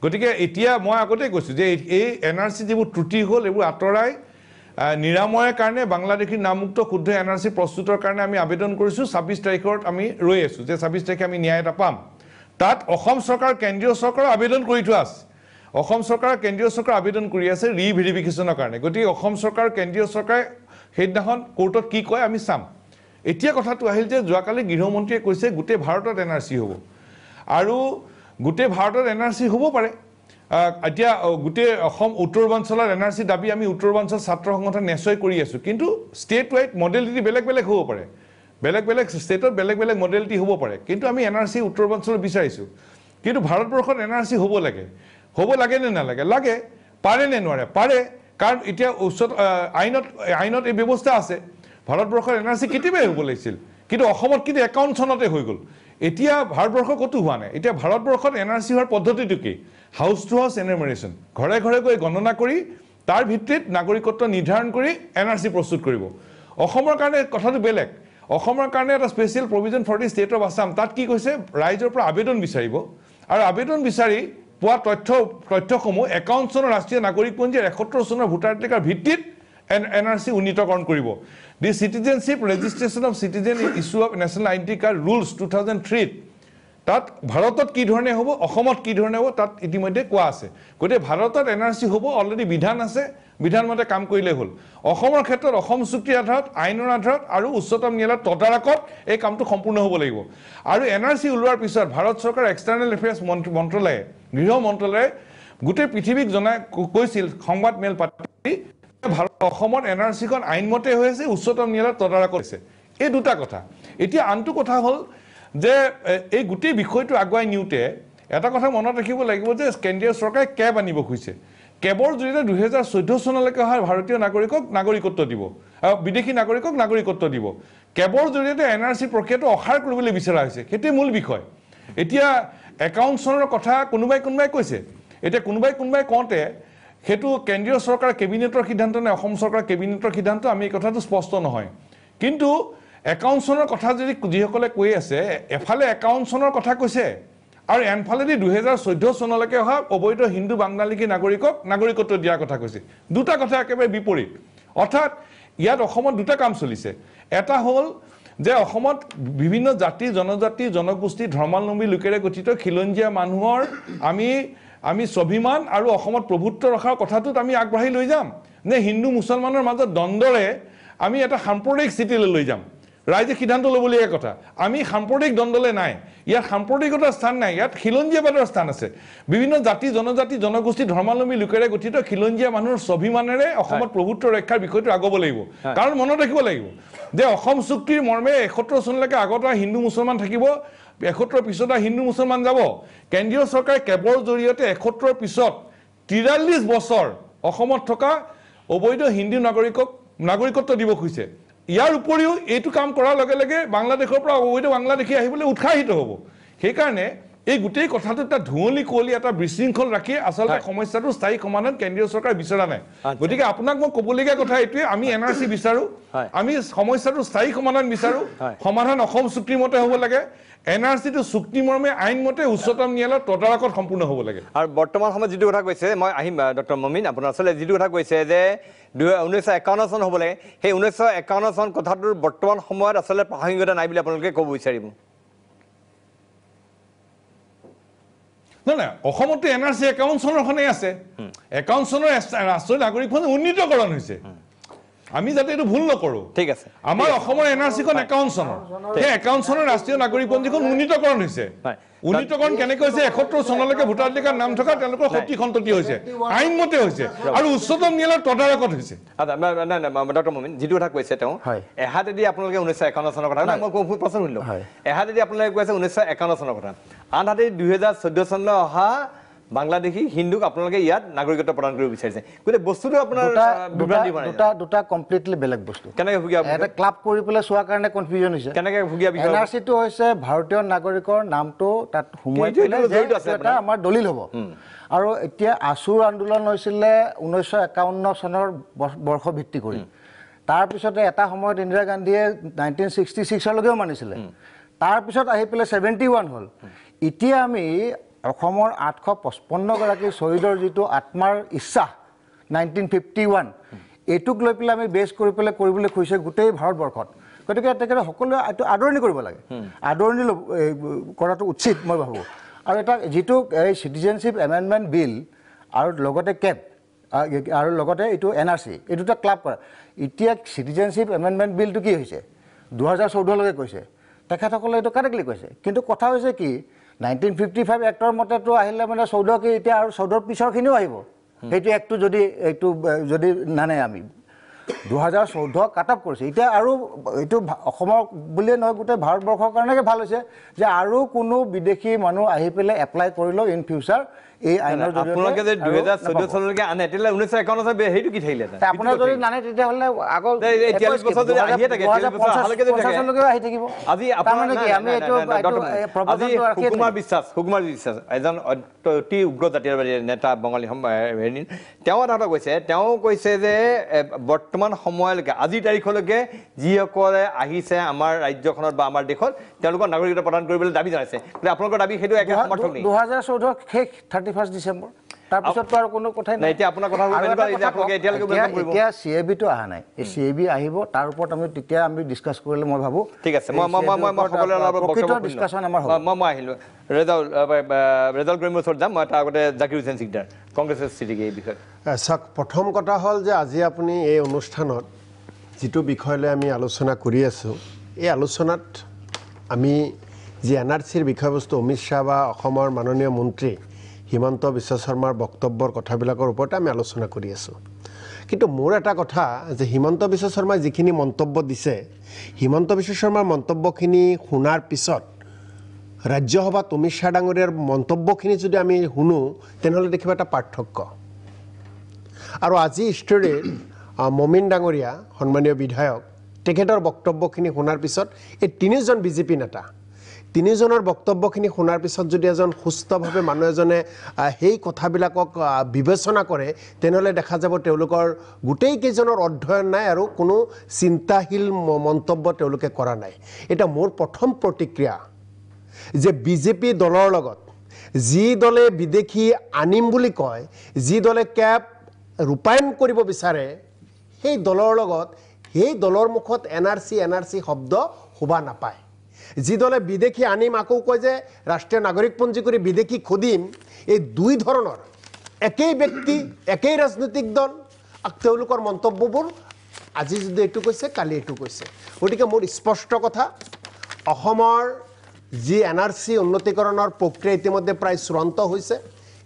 গতিকে এতিয়া মই আগতে কৈছোঁ যে এই NRC যিবোৰ ত্ৰুটি হ'ল এইবোৰ আঁতৰাই নিৰাময়ৰ কাৰণে বাংলাদেশী নামমুক্ত শুদ্ধ NRC প্ৰস্তুতৰ কাৰণে আমি আবেদন কৰিছোঁ 26 তাৰিখত আমি ৰৈ আছোঁ যে 26 তাৰিখে আমি ন্যায় এটা পাম তাত অসম চৰকাৰ কেন্দ্ৰীয় চৰকাৰৰ আবেদন কৰি থোৱা আছে অসম চৰকাৰ কেন্দ্ৰীয় চৰকাৰ আবেদন কৰি আছে ৰিভেৰিফিকেশ্যনৰ কাৰণে গতিকে অসম চৰকাৰ কেন্দ্ৰীয় চৰকাৰে সেইদিনাখন কোৰ্টত কি কয় আমি চাম এতিয়া কথাটো আহিল যে যোৱাকালি গৃহমন্ত্ৰীয়ে কৈছে গোটেই ভাৰতত NRC হ'ব আৰু গোটেই ভাৰতত NRC হ'ব পাৰে এতিয়া গোটেই অসম উত্তৰ পূৰ্বাঞ্চলৰ NRC দাবী আমি উত্তৰ পূৰ্বাঞ্চল ছাত্ৰ সংগঠন নিশ্চয় কৰি আছোঁ কিন্তু ষ্টেট ৱাইড মডেলিটি বেলেগ হ'ব পাৰে বেলেগ ষ্টেটত বেলেগ মডেলিটি হ'ব পাৰে কিন্তু আমি NRC উত্তৰ পূৰ্বাঞ্চলত বিচাৰিছোঁ কিন্তু ভাৰতবৰ্ষত NRC হ'ব লাগে নে নালাগে লাগে পাৰে নে নোৱাৰে পাৰে কাৰণ এতিয়া আইনত এই ব্যৱস্থা আছে ভাৰতবৰ্ষৰ NRC কেতিয়াবাই হ'ব লাগিছিল কিন্তু অসমত কিন্তু 51 চনতে হৈ গ'ল এতিয়া ভাৰতবৰ্ষ ক'তো হোৱা নাই এতিয়া ভাৰতবৰ্ষত NRC হোৱাৰ পদ্ধতিটো কি হাউচ টু হাউচ এনুমাৰেশ্যন ঘৰে গৈ গণনা কৰি তাৰ ভিত্তিত নাগৰিকত্ব নিৰ্ধাৰণ কৰি NRC প্ৰস্তুত কৰিব অসমৰ কাৰণে কথাটো বেলেগ অসমৰ কাৰণে এটা special provision for the state of Assam তাত কি কৈছে ৰাইজৰ পৰা আবেদন বিচাৰিব আৰু আবেদন বিচাৰি পোৱা তথ্যসমূহ 51 চনৰ ৰাষ্ট্ৰীয় নাগৰিকপঞ্জীৰ 71 চনৰ ভোটাৰ তালিকাৰ ভিত্তিত NRC উন্নীতকৰণ কৰিব the citizenship registration of citizen issue of national identity card rules 2003 তাত ভাৰতত কি ধৰণে হ'ব অসমত কি ধৰণে হ'ব তাত ইতিমধ্যে কোৱা আছে গতিকে ভাৰতত NRC হ'ব অলৰেডি বিধান আছে বিধান মতে কাম কৰিলে হ'ল অসমৰ ক্ষেত্ৰত অসম চুক্তিৰ আধাৰত আইনৰ আধাৰত আৰু উচ্চতম ন্যায়ালয়ৰ তদাৰকত এই কামটো সম্পূৰ্ণ হ'ব লাগিব আৰু NRC ওলোৱাৰ পিছত ভাৰত চৰকাৰ এক্সটাৰ্নেল এফেয়াৰ্ছ মন্ত্ৰালয়ে গৃহ মন্ত্ৰালয়ে গোটেই পৃথিৱীক কৈছিল সংবাদ মেল পাতি অসমত NRCখন আইনমতে হৈ আছে উচ্চতম ন্যায়ালয়ৰ তদাৰকত আছে এই দুটা কথা এতিয়া আনটো কথা হ'ল যে এই গোটেই বিষয়টো আগুৱাই নিওঁতে এটা কথা মনত ৰাখিব লাগিব যে কেন্দ্ৰীয় চৰকাৰে কেব আনিব খুজিছে কেবৰ জৰিয়তে 2014 চনলৈকে অহা ভাৰতীয় নাগৰিকক নাগৰিকত্ব দিব বিদেশী নাগৰিকক নাগৰিকত্ব দিব কেবৰ জৰিয়তে NRC প্ৰক্ৰিয়াটো অসাৰ কৰিবলৈ বিচৰা হৈছে সেইটোৱে মূল বিষয় এতিয়া 51 চনৰ কথা কোনোবাই কৈছে এতিয়া কোনোবাই কওঁতে সেইটো কেন্দ্ৰীয় চৰকাৰ কেবিনেটৰ সিদ্ধান্ত নে অসম চৰকাৰ কেবিনেটৰ সিদ্ধান্ত আমি এই কথাটো স্পষ্ট নহয় কিন্তু 51 চনৰ কথা যদি যিসকলে কৈ আছে এফালে 51 চনৰ কথা কৈছে আৰু এনফালেদি 2014 চনলৈকে অহা অবৈধ হিন্দু বাংলাদেশী নাগৰিকক নাগৰিকত্ব দিয়াৰ কথা কৈছে দুটা কথা একেবাৰে বিপৰীত অৰ্থাৎ ইয়াত অসমত দুটা কাম চলিছে এটা হ'ল যে অসমত বিভিন্ন জাতি জনজাতি জনগোষ্ঠী ধৰ্মাৱলম্বী লোকেৰে গঠিত খিলঞ্জীয়া মানুহৰ আমি স্বাভিমান আৰু অসমত প্ৰভুত্ব ৰখাৰ কথাটোত আমি আগবাঢ়ি লৈ যাম নে হিন্দু মুছলমানৰ মাজত দ্বন্দ্বৰে আমি এটা সাম্প্ৰদায়িক স্থিতিলৈ লৈ যাম ৰাইজে সিদ্ধান্ত ল'বলগীয়া কথা আমি সাম্প্ৰদায়িক দ্বন্দ্বলৈ নাই ইয়াত সাম্প্ৰদায়িকতাৰ স্থান নাই ইয়াত খিলঞ্জীয়াবাদৰ স্থান আছে বিভিন্ন জাতি জনজাতি জনগোষ্ঠী ধৰ্মাৱলম্বী লোকেৰে গঠিত খিলঞ্জীয়া মানুহৰ স্বাভিমানেৰে অসমত প্ৰভুত্ব ৰক্ষাৰ বিষয়টো আগুৱাব লাগিব কাৰণ মনত ৰাখিব লাগিব যে অসম চুক্তিৰ মৰ্মে 71 চনলৈকে আগত হিন্দু মুছলমান থাকিব 71 পিছত হিন্দু মুছলমান যাব কেন্দ্ৰীয় চৰকাৰে কেবৰ জৰিয়তে 71 পিছত 43 বছৰ অসমত থকা অবৈধ হিন্দু নাগৰিকক নাগৰিকত্ব দিব খুজিছে ইয়াৰ উপৰিও এইটো কাম কৰাৰ লগে লগে বাংলাদেশৰ পৰা অবৈধ বাংলাদেশী আহিবলৈ উৎসাহিত হ'ব সেইকাৰণে এই গোটেই কথাটো এটা ধুঁৱলি কুঁৱলি এটা বিশৃংখল ৰাখি আচলতে সমস্যাটো স্থায়ী সমাধান কেন্দ্ৰীয় চৰকাৰ বিচৰা নাই গতিকে আপোনাক মই ক'বলগীয়া কথা এইটোৱে আমি NRC বিচাৰো আমি সমস্যাটো স্থায়ী সমাধান বিচাৰো সমাধান অসম চুক্তিৰ মতে হ'ব লাগে NRCটো চুক্তি মৰ্মে আইন মতে উচ্চতম ন্যায়ালয়ৰ তদাৰকত সম্পূৰ্ণ হ'ব লাগে আৰু বৰ্তমান সময়ত যিটো কথা কৈছে মই আহিম ডক্টৰ মমিন আপোনাৰ আচলতে যিটো কথা কৈছে যে 1951 চন হ'ব লাগে সেই 1951 চন কথাটোৰ বৰ্তমান সময়ত আচলতে প্ৰাসংগিকতা নাই বুলি আপোনালোকে ক'ব বিচাৰিব নাই অসমতো NRC 51 চনৰখনেই আছে 51 চনৰ ৰাষ্ট্ৰীয় নাগৰিকখন উন্নীতকৰণ হৈছে আমি যাতে এইটো ভুল নকৰোঁ ঠিক আছে আমাৰ অসমৰ NRCখন 51 চনৰ সেই 51 চনৰ ৰাষ্ট্ৰীয় নাগৰিকপঞ্জীখন উন্নীতকৰণ হৈছে উন্নীতকৰণ কেনেকৈ হৈছে 71 চনলৈকে ভোটাধিকাৰ নাম থকা তেওঁলোকৰ সতি সন্ততি হৈছে আইনমতে হৈছে আৰু উচ্চতম ন্যায়ালয়ৰ তদাৰকত হৈছে ডক্টৰ মুমিন যিটো কথা কৈছে তেওঁ এহাতেদি আপোনালোকে 1951 চনৰ কথা মই প্ৰশ্ন শুনিলো এহাতেদি আপোনালোকে কৈছে 1951 চনৰ কথা আনহাতে 2014 চনলৈ অহা বাংলাদেশী হিন্দুক আপোনালোকে ইয়াত নাগৰিকত্ব প্ৰদান কৰিব বিচাৰিছে গোটেই বস্তুটো আপোনাৰ দুটা কমপ্লিটলি বেলেগ বস্তু কেনেকৈ ভুগিয়া এটা ক্লাব কৰি পেলাই চোৱাৰ কাৰণে কনফিউজন হৈছে কেনেকৈ ভুগিয়া বিষয় এনআৰচিটো হৈছে ভাৰতীয় নাগৰিকৰ নামটো তাত সোমোৱাই পেলাই এটা আমাৰ দলিল হ'ব আৰু এতিয়া আছুৰ আন্দোলন হৈছিলে 1951 চনৰ বৰ্ষ ভিত্তি কৰি তাৰপিছতে এটা সময়ত ইন্দিৰা গান্ধীয়ে 1966 লৈকেও মানিছিলে তাৰপিছত আহি পেলাই 71 হ'ল এতিয়া আমি অসমৰ 855 গৰাকী শ্বহীদৰ যিটো আত্মাৰ ইচ্ছা 1951 এইটোক লৈ পেলাই আমি বেছ কৰি পেলাই কৰিবলৈ খুজিছে গোটেই ভাৰতবৰ্ষত গতিকে তেখেতে সকলোৱে এইটো আদৰণি কৰিব লাগে আদৰণি কৰাটো উচিত মই ভাবোঁ আৰু এটা যিটো এই চিটিজেনশ্বিপ এমেণ্ডমেণ্ট বিল আৰু লগতে কেপ আৰু লগতে এইটো এনআৰচি এই দুটা ক্লাব কৰা এতিয়া চিটিজেনশ্বিপ এমেণ্ডমেণ্ট বিলটো কি হৈছে 2014লৈকে কৈছে তেখেতসকলে এইটো কাৰেক্টলি কৈছে কিন্তু কথা হৈছে কি 1955 এক্টৰ মতেতো আহিলে মানে 14 কি এতিয়া আৰু 14 পিছৰখিনিও আহিব সেইটো একটো যদি নানে আমি 2014 কাট আপ কৰিছে এতিয়া আৰু এইটো অসমৰ বুলিয়ে নহয় গোটেই ভাৰতবৰ্ষৰ কাৰণে ভাল হৈছে যে আৰু কোনো বিদেশী মানুহ আহি পেলাই এপ্লাই কৰিলেও ইন ফিউচাৰ এই আইনৰ জৰিয়তে আপোনালোকে যে 2014 চনলৈকে আনে তেতিয়ালে 1951 চনৰ হেইটো কি থাকিলে আপোনাৰ যদি নানে তেতিয়াহ'লে আগৰ 43 বছৰ যদি আহিয়ে থাকে 43 বছৰ আহালৈকে যদি থাকে আহি থাকিব আজি আপোনাৰ কি আমি এইটো প্ৰপোজালটো ৰাখি সুকুমাৰ বিশ্বাস এজন অতি উগ্ৰ জাতীয়বাদী নেতা বঙালী তেওঁ এটা কথা কৈছে যে বৰ্তমান সময়লৈকে আজিৰ তাৰিখলৈকে যিসকলে আহিছে আমাৰ ৰাজ্যখনত বা আমাৰ দেশত তেওঁলোকৰ নাগৰিকত্ব প্ৰদান কৰিবলৈ দাবী জনাইছে আপোনালোকৰ দাবী সেইটো একে সমৰ্থক নেকি 2014 শেষ 31 ডিসেম্বৰ তাৰপিছততো আৰু কোনো কথাই নাই এতিয়া আপোনাৰ কথা আপোনালোকে এতিয়ালৈকে welcome কৰিব এতিয়া সিএবিটো আহা নাই এই সিএবি আহিব তাৰ ওপৰত আমি তেতিয়া আমি ডিসকাস কৰিলে মই ভাবো ঠিক আছে মই সকলোৰে লগত বক্তব্য ডিসকাশন আমাৰ হ'ব মই আহিলো ৰেজাল্ট কৰিম ওচৰত যাম মই তাৰ আগতে জাকিৰ হুছেইন সিকদাৰ কংগ্ৰেছৰ স্থিতিকে এই বিষয়ে চাওক প্ৰথম কথা হ'ল যে আজি আপুনি এই অনুষ্ঠানত যিটো বিষয়লৈ আমি আলোচনা কৰি আছোঁ এই আলোচনাত আমি যি এনআৰচিৰ বিষয়বস্তু অমিত শ্বাহ বা অসমৰ মাননীয় মন্ত্ৰী হিমন্ত বিশ্ব শৰ্মাৰ বক্তব্যৰ কথাবিলাকৰ ওপৰত আমি আলোচনা কৰি আছোঁ কিন্তু মোৰ এটা কথা যে হিমন্ত বিশ্ব শৰ্মাই যিখিনি মন্তব্য দিছে হিমন্ত বিশ্ব শৰ্মাৰ মন্তব্যখিনি শুনাৰ পিছত ৰাজ্যসভাত অমিত শ্বাহ ডাঙৰীয়াৰ মন্তব্যখিনি যদি আমি শুনো তেনেহ'লে দেখিব এটা পাৰ্থক্য আৰু আজি ষ্টৰীৰ মমিন ডাঙৰীয়া সন্মানীয় বিধায়ক তেখেতৰ বক্তব্যখিনি শুনাৰ পিছত এই তিনিজন বিজেপি নেতা তিনিজনৰ বক্তব্যখিনি শুনাৰ পিছত যদি এজন সুস্থভাৱে মানুহ এজনে সেই কথাবিলাকক বিবেচনা কৰে তেনেহ'লে দেখা যাব তেওঁলোকৰ গোটেই কেইজনৰ অধ্যয়ন নাই আৰু কোনো চিন্তাশীল মন্তব্য তেওঁলোকে কৰা নাই এটা মোৰ প্ৰথম প্ৰতিক্ৰিয়া যে বিজেপি দলৰ লগত যি দলে বিদেশী আনিম বুলি কয় যি দলে কেপ ৰূপায়ণ কৰিব বিচাৰে সেই দলৰ লগত সেই দলৰ মুখত এনআৰচি শব্দ শুবা নাপায় যি দলে বিদেশী আনিম আকৌ কয় যে ৰাষ্ট্ৰীয় নাগৰিকপঞ্জী কৰি বিদেশী খুদিম এই দুই ধৰণৰ একেই ব্যক্তি একেই ৰাজনৈতিক দল তেওঁলোকৰ মন্তব্যবোৰ আজি যদি এইটো কৈছে কালি এইটো কৈছে গতিকে মোৰ স্পষ্ট কথা অসমৰ যি এনআৰচি উন্নতিকৰণৰ প্ৰক্ৰিয়া ইতিমধ্যে প্ৰায় চূড়ান্ত হৈছে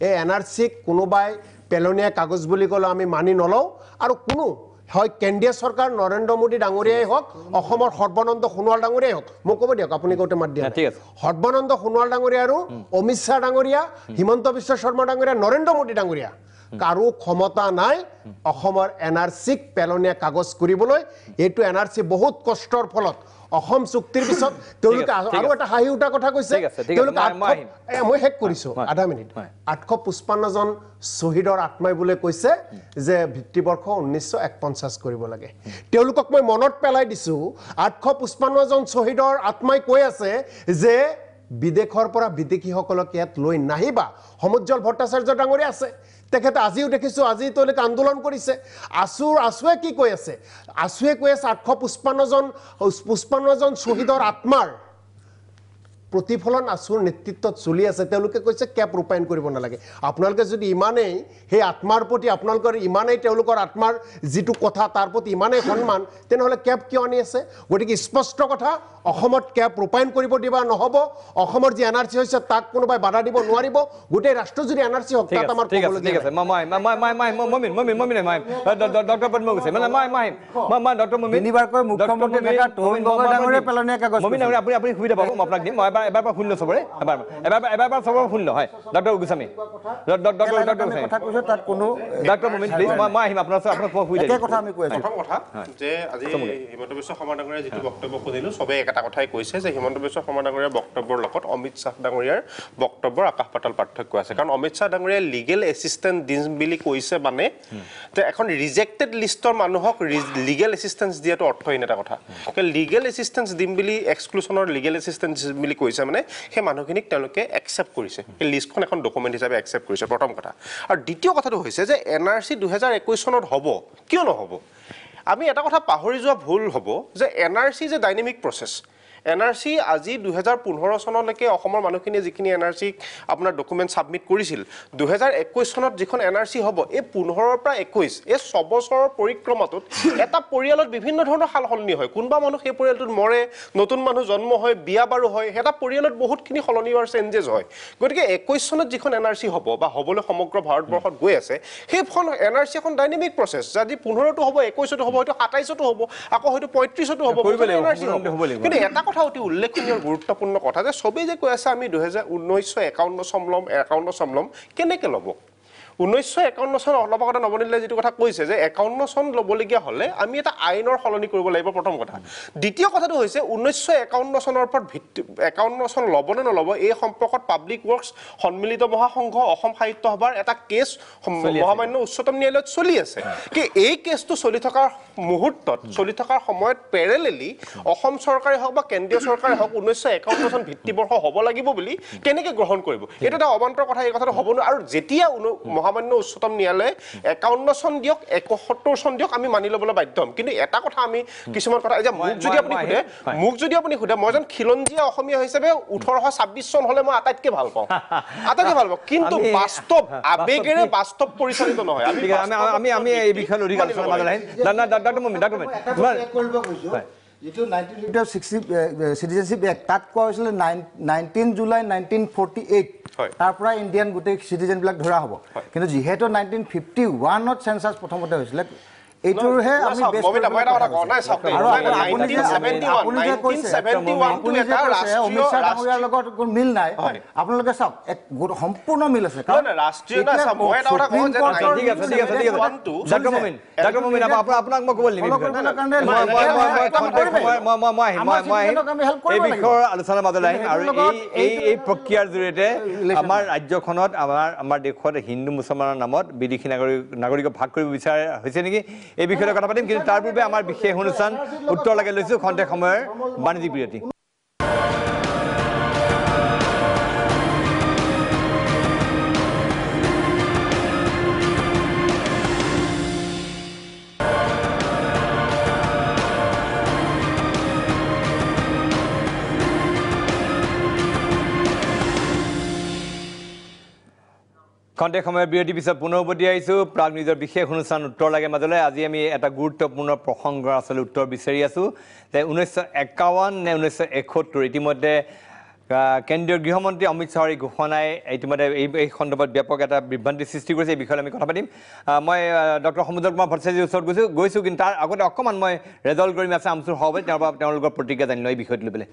এই এনআৰচিক কোনোবাই পেলনীয়া কাগজ বুলি ক'লে আমি মানি নলওঁ আৰু কোনো হয় কেন্দ্ৰীয় চৰকাৰ নৰেন্দ্ৰ মোদী ডাঙৰীয়াই হওক অসমৰ সৰ্বানন্দ সোণোৱাল ডাঙৰীয়াই হওক মোক ক'ব দিয়ক আপুনি কওঁতে মাত দিয়া সৰ্বানন্দ সোণোৱাল ডাঙৰীয়া আৰু অমিত শ্বাহ ডাঙৰীয়া হিমন্ত বিশ্ব শৰ্মা ডাঙৰীয়া নৰেন্দ্ৰ মোদী ডাঙৰীয়া কাৰো ক্ষমতা নাই অসমৰ এনআৰচিক পেলনীয়া কাগজ কৰিবলৈ এইটো এনআৰচি বহুত কষ্টৰ ফলত অসম চুক্তিৰ পিছত তেওঁলোকে আৰু এটা হাঁহি উঠা কথা কৈছে তেওঁলোকে মই শেষ কৰিছোঁ আধা মিনিট 855 জন শ্বহীদৰ আত্মাই বোলে কৈছে যে ভিত্তিবৰ্ষ 1951 কৰিব লাগে তেওঁলোকক মই মনত পেলাই দিছোঁ 855 জন শ্বহীদৰ আত্মাই কৈ আছে যে বিদেশৰ পৰা বিদেশীসকলক ইয়াত লৈ নাহিবা সমুজ্জ্বল ভট্টাচাৰ্য ডাঙৰীয়া আছে তেখেতে আজিও দেখিছোঁ আজি তেওঁলোকে আন্দোলন কৰিছে আছুৱে কি কৈ আছে আছুৱে কৈ আছে 855 জন শ্বহীদৰ আত্মাৰ প্ৰতিফলন আঁচুৰ নেতৃত্বত চলি আছে তেওঁলোকে কৈছে কেপ ৰূপায়ণ কৰিব নালাগে আপোনালোকে যদি ইমানেই সেই আত্মাৰ প্ৰতি আপোনালোকৰ ইমানেই তেওঁলোকৰ আত্মাৰ যিটো কথা তাৰ প্ৰতি ইমানেই সন্মান তেনেহ'লে কেপ কিয় আনি আছে গতিকে স্পষ্ট কথা অসমত কেপ ৰূপায়ণ কৰিব দিবা নহ'ব অসমৰ যি এনআৰচি হৈছে তাক কোনোবাই বাধা দিব নোৱাৰিব গোটেই ৰাষ্ট্ৰ যদি এনআৰচি হওক তাত আমাৰ ঠিক আছে ডক্টৰ পদ্ম কৈছে মানে ডক্টৰ মমিন তিনিবাৰকৈ মুখ্যমন্ত্ৰী থকা তৰুণ গগৈ ডাঙৰীয়াই পেলনীয়া কাগজ মমিন আপুনি সুবিধা পাব মই আপোনাক দিম মই এবাৰ পৰা শূন্য চবৰে এবাৰ চবৰে শূন্য হয় ডক্টৰ গোস্বামী কথা কৈছো তাত কোনো ডক্টৰ মমিন প্লিজ মই আহিম আপোনাৰ সুবিধা একে কথা আমি কৈ আছো প্ৰথম কথা যে আজি হিমন্ত বিশ্ব শৰ্মা ডাঙৰীয়াৰ যিটো বক্তব্য শুনিলো সবে এটা কথাই কৈছে যে হিমন্ত বিশ্ব শৰ্মা ডাঙৰীয়াৰ বক্তব্যৰ লগত অমিত শ্বাহ ডাঙৰীয়াৰ বক্তব্যৰ আকাশ পাতাল পাৰ্থক্য আছে কাৰণ অমিত শ্বাহ ডাঙৰীয়াই লিগেল এছিষ্টেন্স দিম বুলি কৈছে মানে যে এখন ৰিজেক্টেড লিষ্টৰ মানুহক লিগেল এছিষ্টেন্স দিয়াটো অৰ্থহীন এটা কথা লিগেল এছিষ্টেন্স দিম বুলি এক্সক্লুশ্যনৰ লিগেল এছিষ্টেন্স বুলি কৈছে মানে সেই মানুহখিনিক তেওঁলোকে একচেপ্ট কৰিছে এই লিষ্টখন এখন ডকুমেণ্ট হিচাপে একচেপ্ট কৰিছে প্ৰথম কথা আৰু দ্বিতীয় কথাটো হৈছে যে এনআৰচি 2021 চনত হ'ব কিয় নহ'ব আমি এটা কথা পাহৰি যোৱা ভুল হ'ব যে এনআৰচি যে ডাইনামিক প্ৰচেছ এনআৰচি আজি 2015 চনলৈকে অসমৰ মানুহখিনিয়ে যিখিনি এনআৰচি আপোনাৰ ডকুমেণ্ট ছাবমিট কৰিছিল 2021 চনত যিখন এনআৰচি হ'ব এই 15 পৰা 21 এই 6 বছৰৰ পৰিক্ৰমাটোত এটা পৰিয়ালত বিভিন্ন ধৰণৰ সাল সলনি হয় কোনোবা মানুহ সেই পৰিয়ালটোত মৰে নতুন মানুহ জন্ম হয় বিয়া বাৰু হয় এটা পৰিয়ালত বহুতখিনি সলনি হোৱাৰ চেঞ্জেছ হয় গতিকে 21 চনত যিখন এনআৰচি হ'ব বা হ'বলৈ সমগ্ৰ ভাৰতবৰ্ষত গৈ আছে সেইখন এনআৰচি এখন ডাইনামিক প্ৰচেছ যদি 15টো হ'ব 21টো হ'ব হয়তো 27টো হ'ব আকৌ হয়তো 35টো হ'ব কিন্তু এটা কথা অতি উল্লেখনীয় গুৰুত্বপূৰ্ণ কথা যে সবেই যে কৈ আছে আমি 1951 চন ল'ম কেনেকৈ ল'ব 1951 চন অলপ আগতে নৱনীলে যিটো কথা কৈছে যে 51 চন ল'বলগীয়া হ'লে আমি এটা আইনৰ সলনি কৰিব লাগিব প্ৰথম কথা দ্বিতীয় কথাটো হৈছে 1951 চনৰ ওপৰত 51 চন ল'ব নে নল'ব এই সম্পৰ্কত পাব্লিক ৱৰ্কছ সন্মিলিত মহাসংঘ অসম সাহিত্য সভাৰ এটা কেছ মহামান্য উচ্চতম ন্যায়ালয়ত চলি আছে কি এই কেছটো চলি থকাৰ মুহূৰ্তত চলি থকাৰ সময়ত পেৰেলেলি অসম চৰকাৰে হওক বা কেন্দ্ৰীয় চৰকাৰে হওক 1951 চন ভিত্তিবৰ্ষ হ'ব লাগিব বুলি কেনেকৈ গ্ৰহণ কৰিব এইটো এটা অবান্তৰ কথা এই কথাটো হ'ব নোৱাৰে আৰু যেতিয়া মহামান্য উচ্চতম ন্যায়ালয়ে 51 চন দিয়ক 71 চন দিয়ক আমি মানি ল'বলৈ বাধ্য হ'ম কিন্তু এটা কথা আমি কিছুমান কথা যে মোক যদি আপুনি সোধে মই যেন খিলঞ্জীয়া অসমীয়া হিচাপে 1826 চন হ'লে মই আটাইতকৈ ভাল পাওঁ কিন্তু বাস্তৱ আবেগেৰে বাস্তৱ পৰিচালিত নহয় আমি এই বিষয়ে অধিক আলোচনা মাজলৈ যিটো 1960 চিটিজেনশ্বিপ এক্ট তাত কোৱা হৈছিলে 19 জুলাই 1948 তাৰ পৰা ইণ্ডিয়ান গোটেই চিটিজেনবিলাক ধৰা হ'ব কিন্তু যিহেতু 1951ত চেঞ্চাছ প্ৰথমতে হৈছিলে এইটোৰহে আমি লগত মিল নাই আপোনালোকে চাওক সম্পূৰ্ণ মিল আছে আপোনাক মই ক'ব এই বিষয়ৰ আলোচনাৰ মাজলৈ আহিম আৰু এই প্ৰক্ৰিয়াৰ জৰিয়তে আমাৰ ৰাজ্যখনত আমাৰ দেশত হিন্দু মুছলমানৰ নামত বিদেশী নাগৰিকক ভাগ কৰিব বিচাৰা হৈছে নেকি এই বিষয়ে কথা পাতিম কিন্তু তাৰ পূৰ্বে আমাৰ বিশেষ অনুষ্ঠান উত্তৰ লাগে লৈছো খন্তেক সময়ৰ বাণিজ্যিক বিৰতি খন্তেক সময়ৰ বিৰতিৰ পিছত পুনৰ উভতি আহিছোঁ প্ৰাগ নিজৰ বিশেষ অনুষ্ঠান উত্তৰ লাগে মাজলৈ আজি আমি এটা গুৰুত্বপূৰ্ণ প্ৰসংগৰ আচলতে উত্তৰ বিচাৰি আছোঁ যে 1951 নে 1971 ইতিমধ্যে কেন্দ্ৰীয় গৃহমন্ত্ৰী অমিত শ্বাহৰ এই ঘোষণাই ইতিমধ্যে এই সন্দৰ্ভত ব্যাপক এটা বিভ্ৰান্তিৰ সৃষ্টি কৰিছে এই বিষয়ে আমি কথা পাতিম মই ডক্টৰ সমুদ্ৰ কুমাৰ ভট্টাচাৰ্যৰ ওচৰত গৈছোঁ কিন্তু তাৰ আগতে অকণমান মই ৰেজাল্ট কৰিম আছে আমচুৰ সভাপতি তেওঁলোকৰ প্ৰতিক্ৰিয়া জানি লওঁ এই বিষয়টো লৈ পেলাই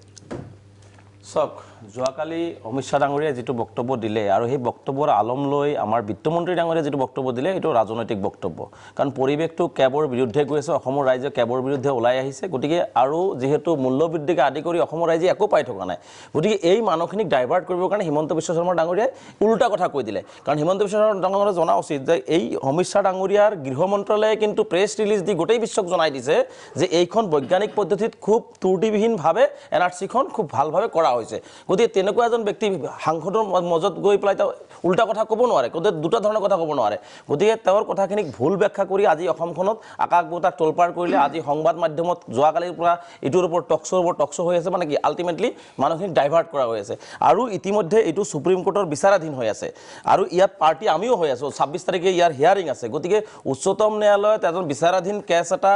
চাওক যোৱাকালি অমিত শ্বাহ ডাঙৰীয়াই যিটো বক্তব্য দিলে আৰু সেই বক্তব্যৰ আলম লৈ আমাৰ বিত্তমন্ত্ৰী ডাঙৰীয়াই যিটো বক্তব্য দিলে এইটো ৰাজনৈতিক বক্তব্য কাৰণ পৰিৱেশটো কেবৰ বিৰুদ্ধে গৈ আছে অসমৰ ৰাইজে কেবৰ বিৰুদ্ধে ওলাই আহিছে গতিকে আৰু যিহেতু মূল্যবৃদ্ধিকে আদি কৰি অসমৰ ৰাইজে একো পাই থকা নাই গতিকে এই মানুহখিনিক ডাইভাৰ্ট কৰিবৰ কাৰণে হিমন্ত বিশ্ব শৰ্মা ডাঙৰীয়াই উল্টা কথা কৈ দিলে কাৰণ হিমন্ত বিশ্ব শৰ্মা ডাঙৰীয়াই জনা উচিত যে এই অমিত শ্বাহ ডাঙৰীয়াৰ গৃহ মন্ত্ৰালয়ে কিন্তু প্ৰেছ ৰিলিজ দি গোটেই বিশ্বক জনাই দিছে যে এইখন বৈজ্ঞানিক পদ্ধতিত খুব ত্ৰুটিবিহীনভাৱে এনআৰচিখন খুব ভালভাৱে কৰা হৈছে গতিকে তেনেকুৱা এজন ব্যক্তি সাংসদৰ মাজত গৈ পেলাই উল্টা কথা ক'ব নোৱাৰে, দুটা ধৰণৰ কথা ক'ব নোৱাৰে। গতিকে তেওঁৰ কথাখিনিক ভুল ব্যাখ্যা কৰি আজি অসমখনত আকাশ বতাহ তোলপাৰ কৰিলে। আজি সংবাদ মাধ্যমত যোৱাকালিৰ পৰা ইটোৰ ওপৰত টকশ্ব' হৈ আছে, মানে কি আল্টিমেটলি মানুহখিনিক ডাইভাৰ্ট কৰা হৈ আছে। আৰু ইতিমধ্যে এইটো সুপ্ৰিম কোৰ্টৰ বিচাৰাধীন হৈ আছে আৰু ইয়াত পাৰ্টি আমিও হৈ আছোঁ। 26 তাৰিখে ইয়াৰ হিয়াৰিং আছে। গতিকে উচ্চতম ন্যায়ালয়ত এজন বিচাৰাধীন কেছ এটা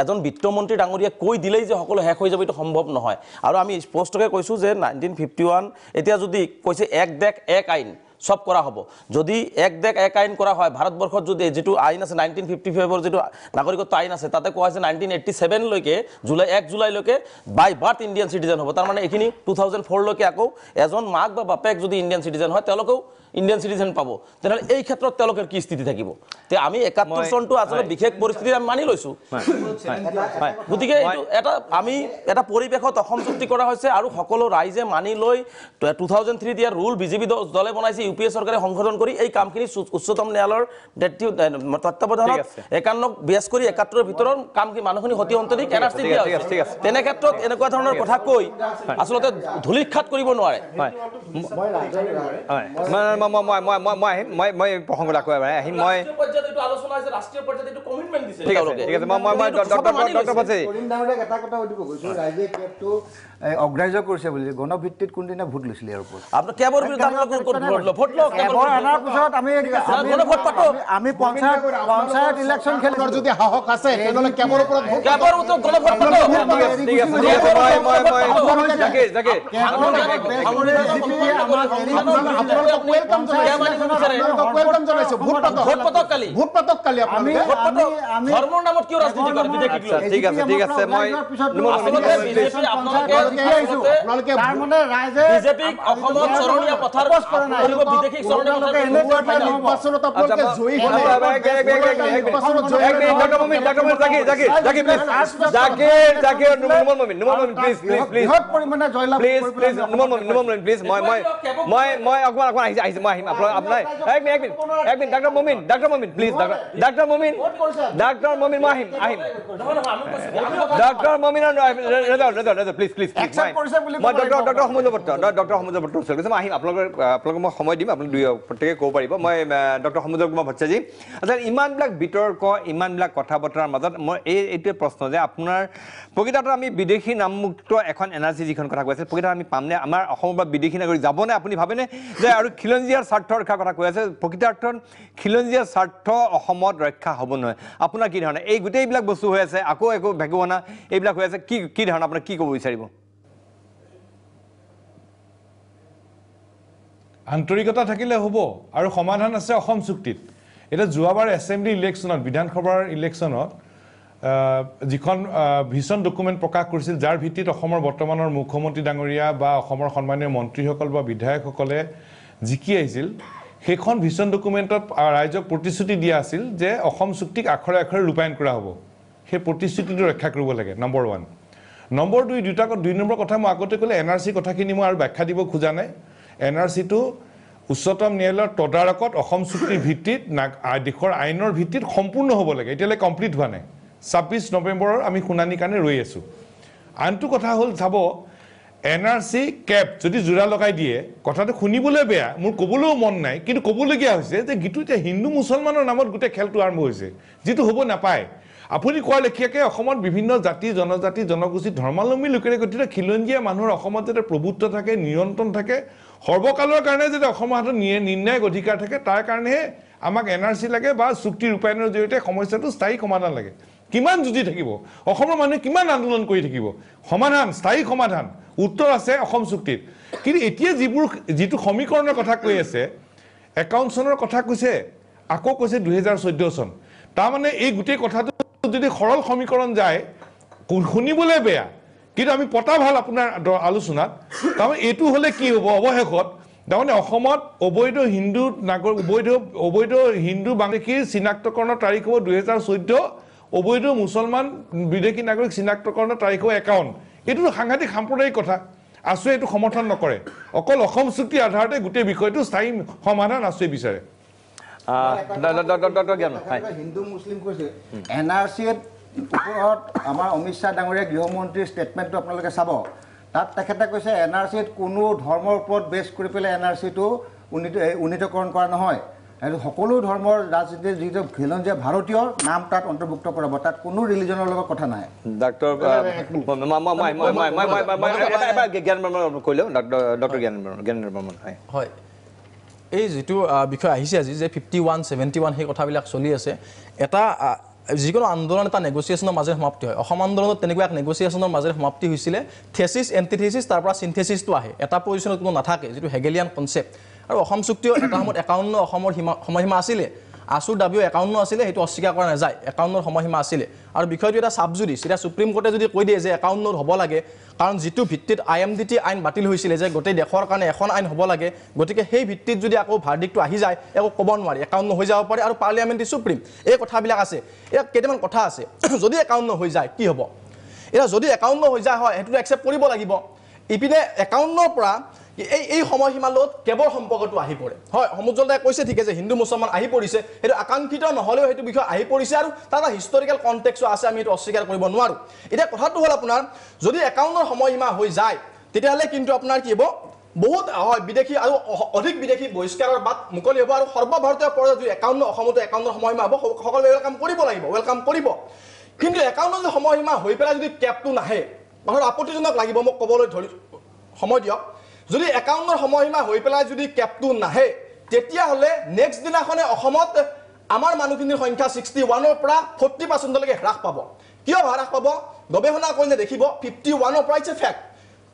এজন বিত্তমন্ত্ৰী ডাঙৰীয়াই কৈ দিলেই যে সকলো শেষ হৈ যাব, এইটো সম্ভৱ নহয়। আৰু আমি স্পষ্টকৈ কৈছোঁ যে 1951 এতিয়া যদি কৈছে এক দেশ এক আইন সব কৰা হ'ব, যদি এক দেশ এক আইন কৰা হয়, ভাৰতবৰ্ষত যদি যিটো আইন আছে 1955 যিটো নাগৰিকত্ব আইন আছে, তাতে কোৱা হৈছে 1987লৈকে 1 জুলাইলৈকে বাই বাৰ্থ ইণ্ডিয়ান চিটিজেন হ'ব। তাৰমানে এইখিনি 2004লৈকে আকৌ এজন মাক বা বাপেক যদি ইণ্ডিয়ান চিটিজেন হয়, তেওঁলোকেও ইণ্ডিয়ান চিটিজেন পাব। তেনেহ'লে এই ক্ষেত্ৰত তেওঁলোকৰ কি স্থিতি থাকিব? তে আমি 71 চনটো আচলতে বিশেষ পৰিস্থিতি আমি মানি লৈছোঁ। গতিকে এইটো আমি এটা পৰিৱেশত অসম চুক্তি কৰা হৈছে আৰু সকলো ৰাইজে মানি লৈ 2003 ইয়াৰ ৰুল বিজেপি দলে বনাইছে, ইউপিএ চৰকাৰে সংশোধন কৰি এই কামখিনি উচ্চতম ন্যায়ালয়ৰ তত্ত্বাৱধানত 51 বিয়াজ কৰি 71ৰ ভিতৰৰ কামখিনি মানুহখিনি সতি অন্তৰিক এনআৰচি দিয়া হৈছে। তেনে ক্ষেত্ৰত এনেকুৱা ধৰণৰ কথা কৈ আচলতে ধূলিক্ষাত কৰিব নোৱাৰে। মই প্ৰসংগত আকৌ এবাৰ আহিম। মই ৰাষ্ট্ৰীয় পৰ্যায়ত এইটো কমিটমেণ্ট দিছে। ঠিক আছে এটা কথা সুধিব গৈছোঁ, ৰাইজে কেবটো অগ্ৰাহ্য কৰিছে বুলি গণভিত্তিত কোনদিনা ভোট লৈছিলে ইয়াৰ ওপৰত? আপোনাৰ কেবৰ বিৰুদ্ধে ভোট লওক। কেবৰ অনাৰ পিছত আমি পঞ্চায়ত ইলেকশ্যন খেলিছোঁ। যদি সাহস আছে তেনেহ'লে কেবৰ ওপৰত ভোট কেবৰ উত্তৰ গণভোট ধৰ্মৰ নামত কিয় ৰাজনীতি কৰে বিদেশী? ঠিক আছে মই বিজেপিক অসমত চৰণীয়া পথাৰ কৰিব, বিদেশীক চৰণীয়া পথাৰ আপোনালোকক মই সময় দিম, আপুনি প্ৰত্যেকে ক'ব পাৰিব। মই ডক্টৰ সমুদ্ৰ কুমাৰ ভট্টাচাৰ্যী, আচ্ছা ইমানবিলাক বিতৰ্ক ইমানবিলাক কথা বতৰাৰ মাজত মই এইটোৱে প্ৰশ্ন যে আপোনাৰ প্ৰকৃততে আমি বিদেশী নামমুক্ত এখন এনআৰচি যিখন কথা কৈ আছে, প্ৰকৃততে আমি পামনে? আমাৰ অসমৰ পৰা বিদেশী নাগৰিক যাবনে? আপুনি ভাবেনে যে আৰু খিলঞ্জীয়াৰ স্বাৰ্থ ৰক্ষাৰ কথা কৈ আছে, প্ৰকৃতাৰ্থত খিলঞ্জীয়াৰ স্বাৰ্থ অসমত ৰক্ষা হ'ব নহয়? আপোনাৰ কি ধাৰণা? এই গোটেইবিলাক বস্তু হৈ আছে, আকৌ একো ভেকুৱানা এইবিলাক হৈ আছে, কি ধাৰণা? আপোনাৰ কি ক'ব বিচাৰিব? আন্তৰিকতা থাকিলে হ'ব আৰু সমাধান আছে অসম চুক্তিত। এতিয়া যোৱাবাৰ এছেম্বলি ইলেকশ্যনত, বিধানসভাৰ ইলেকশ্যনত যিখন ভিছন ডকুমেণ্ট প্ৰকাশ কৰিছিল, যাৰ ভিত্তিত অসমৰ বৰ্তমানৰ মুখ্যমন্ত্ৰী ডাঙৰীয়া বা অসমৰ সন্মানীয় মন্ত্ৰীসকল বা বিধায়কসকলে জিকি আহিছিল, সেইখন ভিছন ডকুমেণ্টত ৰাইজক প্ৰতিশ্ৰুতি দিয়া আছিল যে অসম চুক্তিক আখৰে আখৰে ৰূপায়ণ কৰা হ'ব। সেই প্ৰতিশ্ৰুতিটো ৰক্ষা কৰিব লাগে, নম্বৰ 1। নম্বৰ 2, 2 নম্বৰ কথা মই আগতে ক'লে এনআৰচি কথাখিনি মই আৰু ব্যাখ্যা দিব খোজা নাই। এনআৰচিটো উচ্চতম ন্যায়ালয়ৰ তদাৰকত অসম চুক্তিৰ ভিত্তিত দেশৰ আইনৰ ভিত্তিত সম্পূৰ্ণ হ'ব লাগে। এতিয়ালৈ কমপ্লিট হোৱা নাই। 26 নৱেম্বৰৰ আমি শুনানিৰ কাৰণে ৰৈ আছোঁ। আনটো কথা হ'ল, চাব এনআৰচি কেপ যদি জোৰা লগাই দিয়ে, কথাটো শুনিবলৈ বেয়া, মোৰ ক'বলৈও মন নাই, কিন্তু ক'বলগীয়া হৈছে যে গীটো এতিয়া হিন্দু মুছলমানৰ নামত গোটেই খেলটো আৰম্ভ হৈছে, যিটো হ'ব নাপায়। আপুনি কোৱাৰ লেখীয়াকৈ অসমত বিভিন্ন জাতি জনজাতি জনগোষ্ঠী ধৰ্মাৱলম্বী লোকেৰে গঠিত খিলঞ্জীয়া মানুহৰ অসমত যাতে প্ৰভুত্ব থাকে, নিয়ন্ত্ৰণ থাকে, সৰ্বকালৰ কাৰণে যাতে অসমৰ হাতত নিৰ্ণায়ক অধিকাৰ থাকে, তাৰ কাৰণেহে আমাক এনআৰচি লাগে বা চুক্তি ৰূপায়ণৰ জৰিয়তে সমস্যাটো স্থায়ী সমাধান লাগে। কিমান যুঁজি থাকিব অসমৰ মানুহে, কিমান আন্দোলন কৰি থাকিব? সমাধান, স্থায়ী সমাধান, উত্তৰ আছে অসম চুক্তিত। কিন্তু এতিয়া যিটো সমীকৰণৰ কথা কৈ আছে, 51 চনৰ কথা কৈছে, আকৌ কৈছে 2014 চন। তাৰমানে এই গোটেই কথাটো যদি সৰল সমীকৰণ যায়, শুনিবলৈ বেয়া, কিন্তু আমি পতা ভাল আপোনাৰ আলোচনাত। তাৰমানে এইটো হ'লে কি হ'ব অৱশেষত? তাৰমানে অসমত অবৈধ হিন্দু বাংলাদেশীৰ চিনাক্তকৰণৰ তাৰিখ হ'ব 2014, অবৈধ মুছলমান বিদেশী নাগৰিক চিনাক্তকৰণৰ তাৰিখ হ'ব 51। এইটোতো সাংঘাতিক সাম্প্ৰদায়িক কথা। আছুৱে এইটো সমৰ্থন নকৰে, অকল অসম চুক্তিৰ আধাৰতে গোটেই বিষয়টো স্থায়ী সমাধান আছুৱে বিচাৰে। হিন্দু মুছলিম কৈছে এনআৰচিৰ ওপৰত আমাৰ অমিত শ্বাহ ডাঙৰীয়া গৃহমন্ত্ৰীৰ ষ্টেটমেণ্টটো আপোনালোকে চাব। তাত তেখেতে কৈছে এনআৰচিত কোনো ধৰ্মৰ ওপৰত বেছ কৰি পেলাই এনআৰচিটো উন্নীতকৰণ কৰা নহয় আৰু সকলো ধৰ্মৰ ৰাজনীতিৰ যিটো খিলঞ্জীয়া ভাৰতীয় নাম তাত অন্তৰ্ভুক্ত কৰাব তাত কোনো ৰিলিজনৰ লগত কথা নাই ডক্টৰ জ্ঞান কৈলেও ডক্টৰ জ্ঞানেন্দ্ৰ বৰ্মন হয় এই যিটো বিষয় আহিছে আজি যে 51-71 সেই কথাবিলাক চলি আছে এটা যিকোনো আন্দোলন এটা নেগোচিয়েশ্যনৰ মাজেৰে সমাপ্তি হয় অসম আন্দোলনত তেনেকুৱা এক নেগোচিয়েশ্যনৰ মাজেৰে সমাপ্তি হৈছিলে থেচিছ এণ্টিথেচিছ তাৰ পৰা চিনথেচিছটো আহে এটা পজিশ্যনত কোনো নাথাকে যিটো হেগেলিয়ান কনচেপ্ট আৰু অসম চুক্তিও এটা সময়ত 51 অসমৰ সময়সীমা আছিলে আছুৰ দাবীও 51 আছিলে সেইটো অস্বীকাৰ কৰা নাযায় 51ৰ সময়সীমা আছিলে আৰু বিষয়টো এটা ছাবজুডিচ এটা সুপ্ৰিম কোৰ্টে যদি কৈ দিয়ে যে 51 হ'ব লাগে কাৰণ যিটো ভিত্তিত IMDT আইন বাতিল হৈছিলে যে গোটেই দেশৰ কাৰণে এখন আইন হ'ব লাগে গতিকে সেই ভিত্তিত যদি আকৌ ভাৰ্ডিক্টটো আহি যায় একো ক'ব নোৱাৰি 51 হৈ যাব পাৰে আৰু পাৰ্লিয়ামেণ্টাৰী সুপ্ৰিম এই কথাবিলাক আছে ইয়াত কেইটামান কথা আছে যদি 51 হৈ যায় কি হ'ব এটা যদি 51 হৈ যায় হয় সেইটো একচেপ্ট কৰিব লাগিব ইপিনে 51ৰ পৰা এই সময়সীমাৰ লগত কেৱল সম্পৰ্কটো আহি পৰে হয় সমুজ্জ্বলদাই কৈছে ঠিক আছে হিন্দু মুছলমান আহি পৰিছে সেইটো আকাংক্ষিত নহ'লেও সেইটো বিষয় আহি পৰিছে আৰু তাৰ এটা হিষ্টৰিকেল কনটেক্সটো আছে আমি এইটো অস্বীকাৰ কৰিব নোৱাৰোঁ এতিয়া কথাটো হ'ল আপোনাৰ যদি 51ৰ সময়সীমা হৈ যায় তেতিয়াহ'লে কিন্তু আপোনাৰ কি হ'ব বহুত হয় বিদেশী আৰু অধিক বিদেশী বহিষ্কাৰৰ বাট মুকলি হ'ব আৰু সৰ্বভাৰতীয় পৰ্যায়ত যদি 51 অসমতো 51 সময়সীমা হ'ব সকলোৱে ৱেলকাম কৰিব লাগিব ৱেলকাম কৰিব কিন্তু 51 যদি সময়সীমা হৈ পেলাই যদি কেপটো নাহে মানুহৰ আপত্তিজনক লাগিব মোক ক'বলৈ ধৰি সময় দিয়ক যদি 51ৰ সময়সীমা হৈ পেলাই যদি কেপটো নাহে তেতিয়াহ'লে নেক্সট দিনাখনে অসমত আমাৰ মানুহখিনিৰ সংখ্যা 61ৰ পৰা 40% লৈকে হ্ৰাস পাব কিয় হ্ৰাস পাব গৱেষণা কৰিলে দেখিব 51ৰ পৰা ইটছ এ ফেক্ট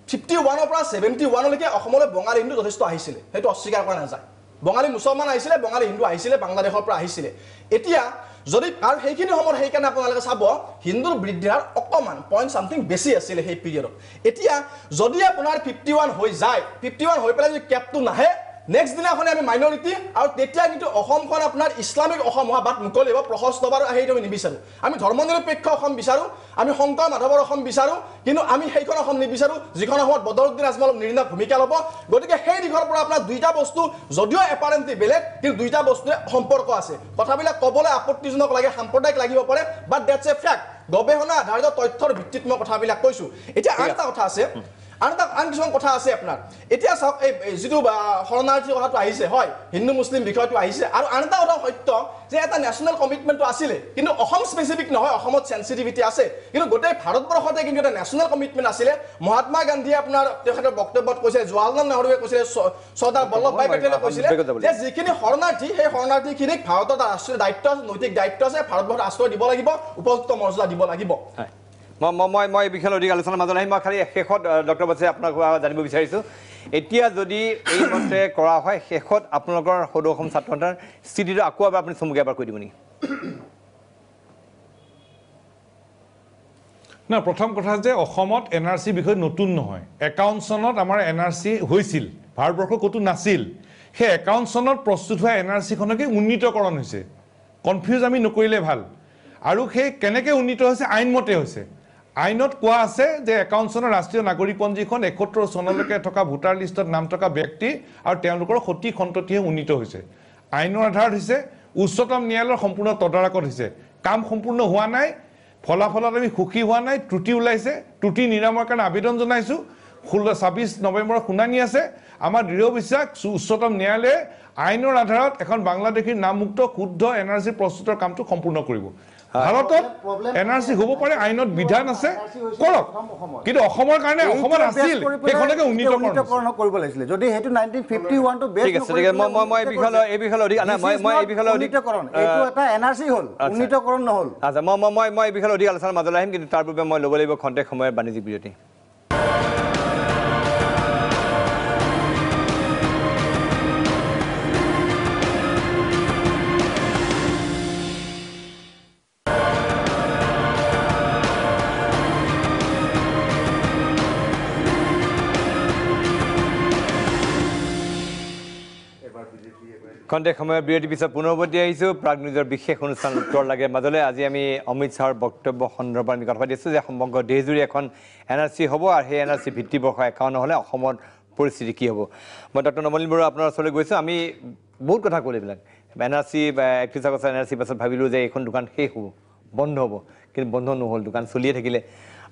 51ৰ পৰা 71 লৈকে অসমলৈ বঙালী হিন্দু যথেষ্ট আহিছিলে সেইটো অস্বীকাৰ কৰা নাযায় বঙালী মুছলমান আহিছিলে বঙালী হিন্দু আহিছিলে বাংলাদেশৰ পৰা আহিছিলে এতিয়া যদি আৰু সেইখিনি সময়ত সেইকাৰণে আপোনালোকে চাব হিন্দুৰ বৃদ্ধিৰ হাৰ অকণমান পইণ্ট সামথিং বেছি আছিলে সেই পিৰিয়ডত এতিয়া যদি আপোনাৰ 51 হৈ যায় 51 হৈ পেলাই যদি কেপটো নাহে নেক্সট দিনাখনে আমি মাইনৰিটি আৰু তেতিয়া কিন্তু অসমখন আপোনাৰ ইছলামিক অসম হোৱা বাট মুকলি হ'ব প্ৰশস্ত হ'ব আৰু সেইটো আমি নিবিচাৰোঁ আমি ধৰ্মনিৰপেক্ষ অসম বিচাৰোঁ আমি শংকৰ মাধৱৰ অসম বিচাৰোঁ কিন্তু আমি সেইখন অসম নিবিচাৰোঁ যিখন অসমত বদৰুদ্দিন আজমলৰ নিৰ্ণায়ক ভূমিকা ল'ব গতিকে সেই দিশৰ পৰা আপোনাৰ দুইটা বস্তু যদিও এপাৰেণ্টলি বেলেগ কিন্তু দুইটা বস্তুৰে সম্পৰ্ক আছে কথাবিলাক ক'বলৈ আপত্তিজনক লাগে সাম্প্ৰদায়িক লাগিব পাৰে বাট ডেটছ এ ফেক্ট গৱেষণা আধাৰিত তথ্যৰ ভিত্তিত মই কথাবিলাক কৈছোঁ এতিয়া আন এটা কথা আছে আন কিছুমান কথা আছে আপোনাৰ এতিয়া চাওক এই যিটো শৰণাৰ্থী কথাটো আহিছে হয় হিন্দু মুছলিম বিষয়টো আহিছে আৰু আন এটা কথা সত্য যে এটা নেশ্যনেল কমিটমেণ্টটো আছিলে কিন্তু অসম স্পেচিফিক নহয় অসমত চেঞ্চিটিভিটি আছে কিন্তু গোটেই ভাৰতবৰ্ষতে কিন্তু এটা নেশ্যনেল কমিটমেণ্ট আছিলে মহাত্মা গান্ধীয়ে আপোনাৰ তেখেতৰ বক্তব্যত কৈছিলে জৱাহৰলাল নেহৰুৱে কৈছিলে চৰ্দাৰ বল্লভভাই পেটেলে কৈছিলে যে যিখিনি শৰণাৰ্থী সেই শৰণাৰ্থীখিনিক ভাৰতৰ ৰাষ্ট্ৰীয় দায়িত্ব আছে নৈতিক দায়িত্ব আছে ভাৰতবৰ্ষত আশ্ৰয় দিব লাগিব উপযুক্ত মৰ্যাদা দিব লাগিব মই এই বিষয়ে অধিক আলোচনাৰ মাজত আহিম মই খালি শেষত ডক্টৰ বছে আপোনাক জানিব বিচাৰিছোঁ এতিয়া যদি এই মতে কৰা হয় শেষত আপোনালোকৰ সদৌ অসম ছাত্ৰ সন্থাৰ স্থিতিটো আকৌ এবাৰ আপুনি চমুকৈ এবাৰ কৈ দিব নেকি না প্ৰথম কথা যে অসমত NRC বিষয় নতুন নহয় 51 চনত আমাৰ NRC হৈছিল ভাৰতবৰ্ষ ক'তো নাছিল সেই 51 চনত প্ৰস্তুত হোৱা NRC খনকে উন্নীতকৰণ হৈছে কনফিউজ আমি নকৰিলে ভাল আৰু সেই কেনেকৈ উন্নীত হৈছে আইনমতে হৈছে আইনত কোৱা আছে যে 51 চনৰ ৰাষ্ট্ৰীয় নাগৰিক পঞ্জীখন 71 চনলৈকে থকা ভোটাৰ লিষ্টত নাম থকা ব্যক্তি আৰু তেওঁলোকৰ সতি সন্ততিহে উন্নীত হৈছে আইনৰ আধাৰত হৈছে উচ্চতম ন্যায়ালয়ৰ সম্পূৰ্ণ তদাৰকত হৈছে কাম সম্পূৰ্ণ হোৱা নাই ফলাফলত আমি সুখী হোৱা নাই ত্ৰুটি ওলাইছে ত্ৰুটি নিৰাময়ৰ কাৰণে আবেদন জনাইছোঁ 26 নৱেম্বৰত শুনানি আছে আমাৰ দৃঢ় বিশ্বাস উচ্চতম ন্যায়ালয়ে আইনৰ আধাৰত এখন বাংলাদেশীৰ নামমুক্ত শুদ্ধ NRC প্ৰস্তুতৰ কামটো সম্পূৰ্ণ কৰিব ভাৰতত NRC হ'ব পাৰে আইনত বিধান আছে কৰক কিন্তু অসমৰ কাৰণে অসমত আছিল সেইখনকে উন্নীতকৰণ কৰিব লাগিছিলে যদি সেইটো 1951 টো বেছ ঠিক আছে মই এই বিষয়ে অধিক মই এই বিষয়ে উন্নীতকৰণ এইটো এটা NRC হ'ল উন্নীতকৰণ নহ'ল আচ্ছা মই এই বিষয়ে অধিক আলোচনাৰ মাজলৈ আহিম কিন্তু তাৰ পূৰ্বে মই ল'ব লাগিব খন্তেক সময়ৰ বাণিজ্যিক বিৰতি খন্তেক সময়ৰ বিৰতিৰ পিছত পুনৰ উভতি আহিছোঁ প্ৰাগ নিউজৰ বিশেষ অনুষ্ঠান উত্তৰ লাগে মাজলৈ আজি আমি অমিত শ্বাহৰ বক্তব্য সন্দৰ্ভত আমি কথা পাতিছোঁ যে সমগ্ৰ দেশজুৰি এখন NRC হ'ব আৰু সেই NRC ভিত্তিবৰ্ষ 51 নহ'লে অসমৰ পৰিস্থিতি কি হ'ব মই ডক্টৰ নমলিন বৰুৱা আপোনাৰ ওচৰলৈ গৈছোঁ আমি বহুত কথা ক'লো এইবিলাক NRC বা 31 আগষ্ট NRC পাছত ভাবিলোঁ যে এইখন দোকান শেষ হ'ব বন্ধ হ'ব কিন্তু বন্ধ নহ'ল দোকান চলিয়ে থাকিলে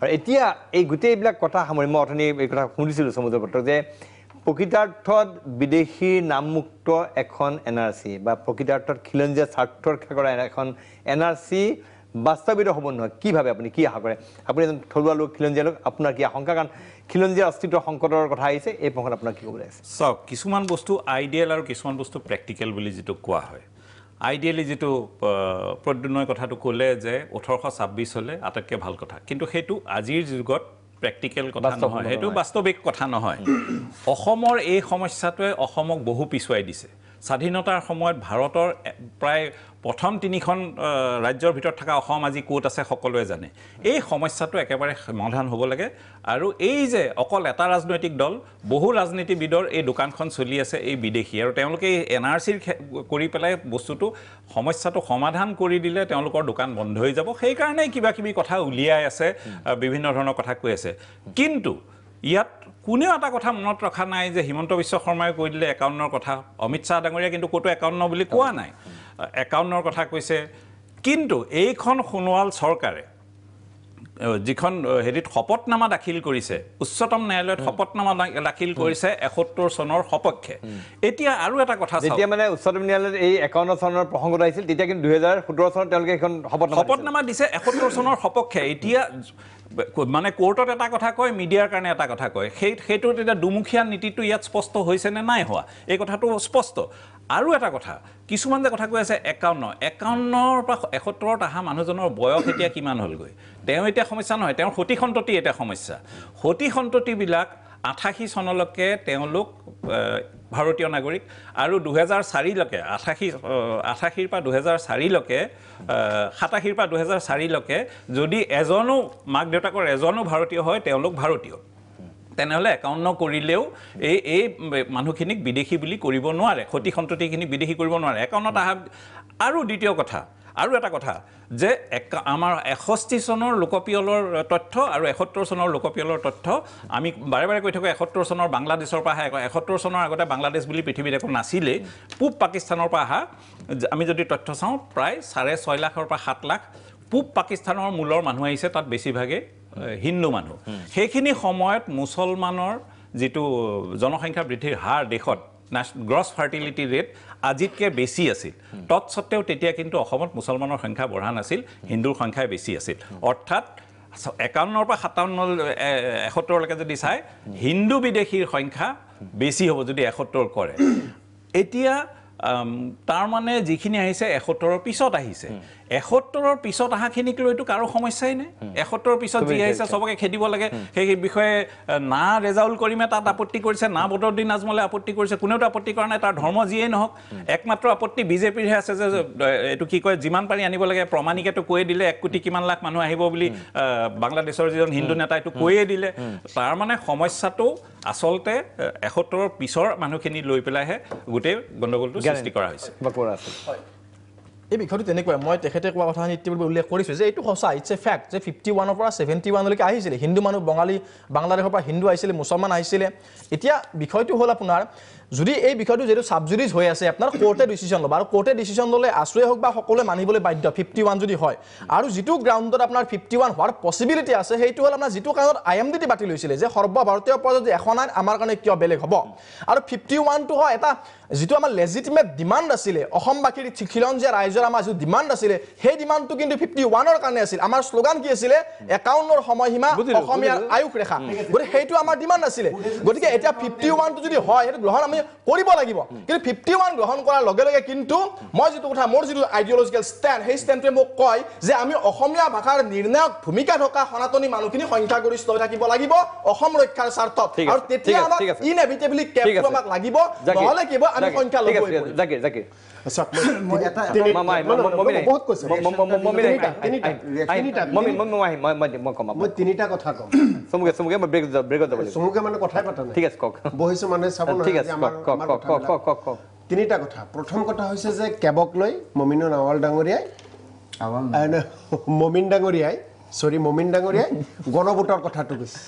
আৰু এতিয়া এই গোটেইবিলাক কথা সামৰি মই অথনি এই কথা শুনিছিলোঁ সমুদ্ৰ পত্ৰক যে প্ৰকৃতাৰ্থত বিদেশী নামমুক্ত এখন NRC বা প্ৰকৃতাৰ্থত খিলঞ্জীয়া স্বাৰ্থ ৰক্ষা কৰা এখন NRC বাস্তৱিত হ'ব নহয় কি ভাবে আপুনি কি আশা কৰে আপুনি এজন থলুৱা লোক খিলঞ্জীয়া লোক আপোনাৰ কি আশংকা কাৰণ খিলঞ্জীয়া অস্তিত্ব সংকটৰ কথা আহিছে এই প্ৰসংগত আপোনাৰ কি ক'বলৈ আছে চাওক কিছুমান বস্তু আইডিয়েল আৰু কিছুমান বস্তু প্ৰেক্টিকেল বুলি যিটো কোৱা হয় আইডিয়েলি যেটো প্ৰদ্যুন্নয় কথাটো ক'লে যে 1826 হলে আটাইতকৈ ভাল কথা কিন্তু সেইটো আজিৰ যুগত প্ৰেক্টিকেল কথা নহয় সেইটো বাস্তৱিক কথা নহয় অসমৰ এই সমস্যাটোৱে অসমক বহু পিছুৱাই দিছে স্বাধীনতাৰ সময়ত ভাৰতৰ প্ৰায় প্ৰথম তিনিখন ৰাজ্যৰ ভিতৰত থকা অসম আজি ক'ত আছে সকলোৱে জানে এই সমস্যাটো একেবাৰে সমাধান হ'ব লাগে আৰু এই যে অকল এটা ৰাজনৈতিক দল বহু ৰাজনীতিবিদৰ এই দোকানখন চলি আছে এই বিদেশী আৰু তেওঁলোকে NRC কৰি পেলাই বস্তুটো সমস্যাটো সমাধান কৰি দিলে তেওঁলোকৰ দোকান বন্ধ হৈ যাব সেই কাৰণে কিবা কিবি কথা উলিয়াই আছে বিভিন্ন ধৰণৰ কথা কৈ আছে কিন্তু ইয়াত কোনেও এটা কথা মনত ৰখা নাই যে হিমন্ত বিশ্ব শৰ্মাই কৈ দিলে 51ৰ কথা অমিত শাহ ডাঙৰীয়া কিন্তু ক'তো 51 বুলি কোৱা নাই 51ৰ কথা কৈছে কিন্তু এইখন সোণোৱাল চৰকাৰে যিখন হেৰিত শপতনামা দাখিল কৰিছে উচ্চতম ন্যায়ালয়ত শপতনামা দাখিল কৰিছে 71 চনৰ সপক্ষে এতিয়া আৰু এটা কথা যেতিয়া মানে উচ্চতম ন্যায়ালয়ত এই 51 চনৰ প্ৰসংগত আহিছিল তেতিয়া কিন্তু 2017 চনত তেওঁলোকে এখন শপতনামা দিছে 71 চনৰ সপক্ষে এতিয়া মানে কোৰ্টত এটা কথা কয় মিডিয়াৰ কাৰণে এটা কথা কয় সেইটো এটা দুমুখীয়া নীতিটো ইয়াত স্পষ্ট হৈছে নে নাই হোৱা এই কথাটো স্পষ্ট আৰু এটা কথা কিছুমান যে কথা কৈ আছে 51ৰ পৰা 71ত আহা মানুহজনৰ বয়স এতিয়া কিমান হ'লগৈ তেওঁ এতিয়া সমস্যা নহয় তেওঁৰ সতি সন্ততি এটা সমস্যা সতি সন্ততিবিলাক 88 চনলৈকে তেওঁলোক ভাৰতীয় নাগৰিক আৰু 2004 লৈকে 88 পৰা 2004 লৈকে 87 পৰা 2004 লৈকে যদি এজনো মাক দেউতাকৰ এজনো ভাৰতীয় হয় তেওঁলোক ভাৰতীয় তেনেহলে 51 কৰিলেও এই মানুহখিনিক বিদেশী বুলি কৰিব নোৱাৰে সতি সন্ততিখিনিক বিদেশী কৰিব নোৱাৰে 51ত আহা আৰু দ্বিতীয় কথা আৰু এটা কথা যে আমাৰ 61 চনৰ লোকপিয়লৰ তথ্য আৰু 71 চনৰ লোকপিয়লৰ তথ্য আমি বাৰে বাৰে কৈ থাকোঁ 71 চনৰ বাংলাদেশৰ পৰা আহা 71 চনৰ আগতে বাংলাদেশ বুলি পৃথিৱীত একো নাছিলে পূব পাকিস্তানৰ পৰা আহা আমি যদি তথ্য চাওঁ প্ৰায় 6.5 লাখৰ পৰা 7 লাখ পূব পাকিস্তানৰ মূলৰ মানুহ আহিছে তাত বেছিভাগে হিন্দু মানুহ সেইখিনি সময়ত মুছলমানৰ যেটো জনসংখ্যা বৃদ্ধিৰ হাৰ দেশত গ্ৰছ ফাৰ্টিলিটি ৰেট আজিতকে বেছি আছিল তৎসত্ত্বেও তেতিয়া কিন্তু অসমত মুছলমানৰ সংখ্যা বঢ়া নাছিল হিন্দুৰ সংখ্যা বেছি আছিল অৰ্থাৎ 51ৰ পৰা 71 লৈকে যদি চাই হিন্দু বিদেশীৰ সংখ্যা বেছি হ'ব যদি 71 কৰে এতিয়া তাৰ মানে যিখিনি আহিছে 71ৰ পিছত আহিছে 71ৰ পিছত আহাখিনিক লৈতো কাৰো সমস্যাই নাই 71ৰ পিছত যি আহিছে সবকে খেদিব লাগে সেই বিষয়ে না ৰেজাউল কৰিমে তাত আপত্তি কৰিছে না বদৰুদ্দিন আজমলে আপত্তি কৰিছে কোনেও আপত্তি কৰা নাই তাৰ ধৰ্ম যিয়েই নহওক একমাত্ৰ আপত্তি বিজেপিৰহে আছে যে এটো কি কয় যিমান পাৰি আনিব লাগে প্ৰমাণিকেটো কৈ দিলে 1 কোটি কিমান লাখ মানুহ আহিব বুলি বাংলাদেশৰ যিজন হিন্দু নেতা এটো কৈয়ে দিলে তাৰ মানে সমস্যাটো আসলতে 71ৰ পিছৰ মানুহখিনি লৈ পেলাইহে গোটেই গণ্ডগোলটো সৃষ্টি কৰা হৈছে এই বিষয়টো তেনেকুৱা মই তেখেতে কোৱা কথা ইতিমধ্যে উল্লেখ কৰিছো যে এইটো সঁচা ইটস এ ফ্যাক্ট যে 51 পৰা 71 লৈকে আহিছিল হিন্দু মানুহ বঙালী বাংলাদেশৰ পৰা হিন্দু আহিছিল মুছলমান আহিছিল এতিয়া বিষয়টো হ'ল আপোনাৰ যদি এই বিষয়টো যেটো সাবজুডিজ হৈ আছে আপোনাৰ কোৰ্টে ডিসিশন লব আৰু কোৰ্টে ডিসিশন ললে আশ্ৰয় হোক বা সকলোৱে মানিবলৈ বাধ্য 51 যদি হয় আৰু যেটো গ্ৰাউণ্ডত আপোনাৰ 51 হোৱাৰ পসিবিলিটি আছে সেইটো হ'ল আপোনাৰ যেটো কাৰণত IMDT বাতিল হৈছিল যে সৰ্বভাৰতীয় পৰ্যায়ত এখন আইন আমাৰ কাৰণে কিয় বেলেগ হ'ব আৰু 51 টো হয় এটা যেটো আমাৰ লেজিটিমেট ডিমান্ড আছিল অসমবাসীৰ খিলঞ্জীয়া ৰাইজৰ আমাৰ যেটো ডিমান্ড আছিল সেই ডিমান্ডটো কিন্তু 51ৰ কাৰণে আছিল আমাৰ স্লোগান কি আছিল 51ৰ সময়সীমা অসমীয়াৰ আয়ুস ৰেখা গতিকে সেইটো আমাৰ ডিমান্ড আছিল গতিকে এটা 51 টো যদি হয় সেইটো গ্ৰহণ আমি কৰিব লাগিব কিন্তু 51 গ্ৰহণ কৰাৰ লগে লগে কিন্তু মই যেটো কথা মোৰ যেটো আইডিওলজিক্যাল স্ট্যান্ড সেই স্ট্যান্ডে মোক কয় যে আমি অসমীয়া ভাষাৰ নিৰ্ণায়ক ভূমিকা থকা সনাতনী মানুহখিনি সংখ্যাগৰিষ্ঠ হৈ থাকিব লাগিব অসম ৰক্ষাৰ স্বাৰ্থত আৰু তেতিয়া আমাক ইনএভিটেবলি কেপটো আমাক লাগিব নহলে কিব আমি সংখ্যা ল'ব জাকিৰ মই তিনিটা কথা কম চমুকে মানে কথাই পাতা নাই ঠিক আছে কক বহিছো মানে চাব না ঠিক আছে কক তিনিটা কথা প্ৰথম কথা হৈছে যে কেবক লৈ মমিন নাৱাল ডাঙৰীয়াই মমিন ডাঙৰীয়াই গণভোটৰ কথাটো কৈছে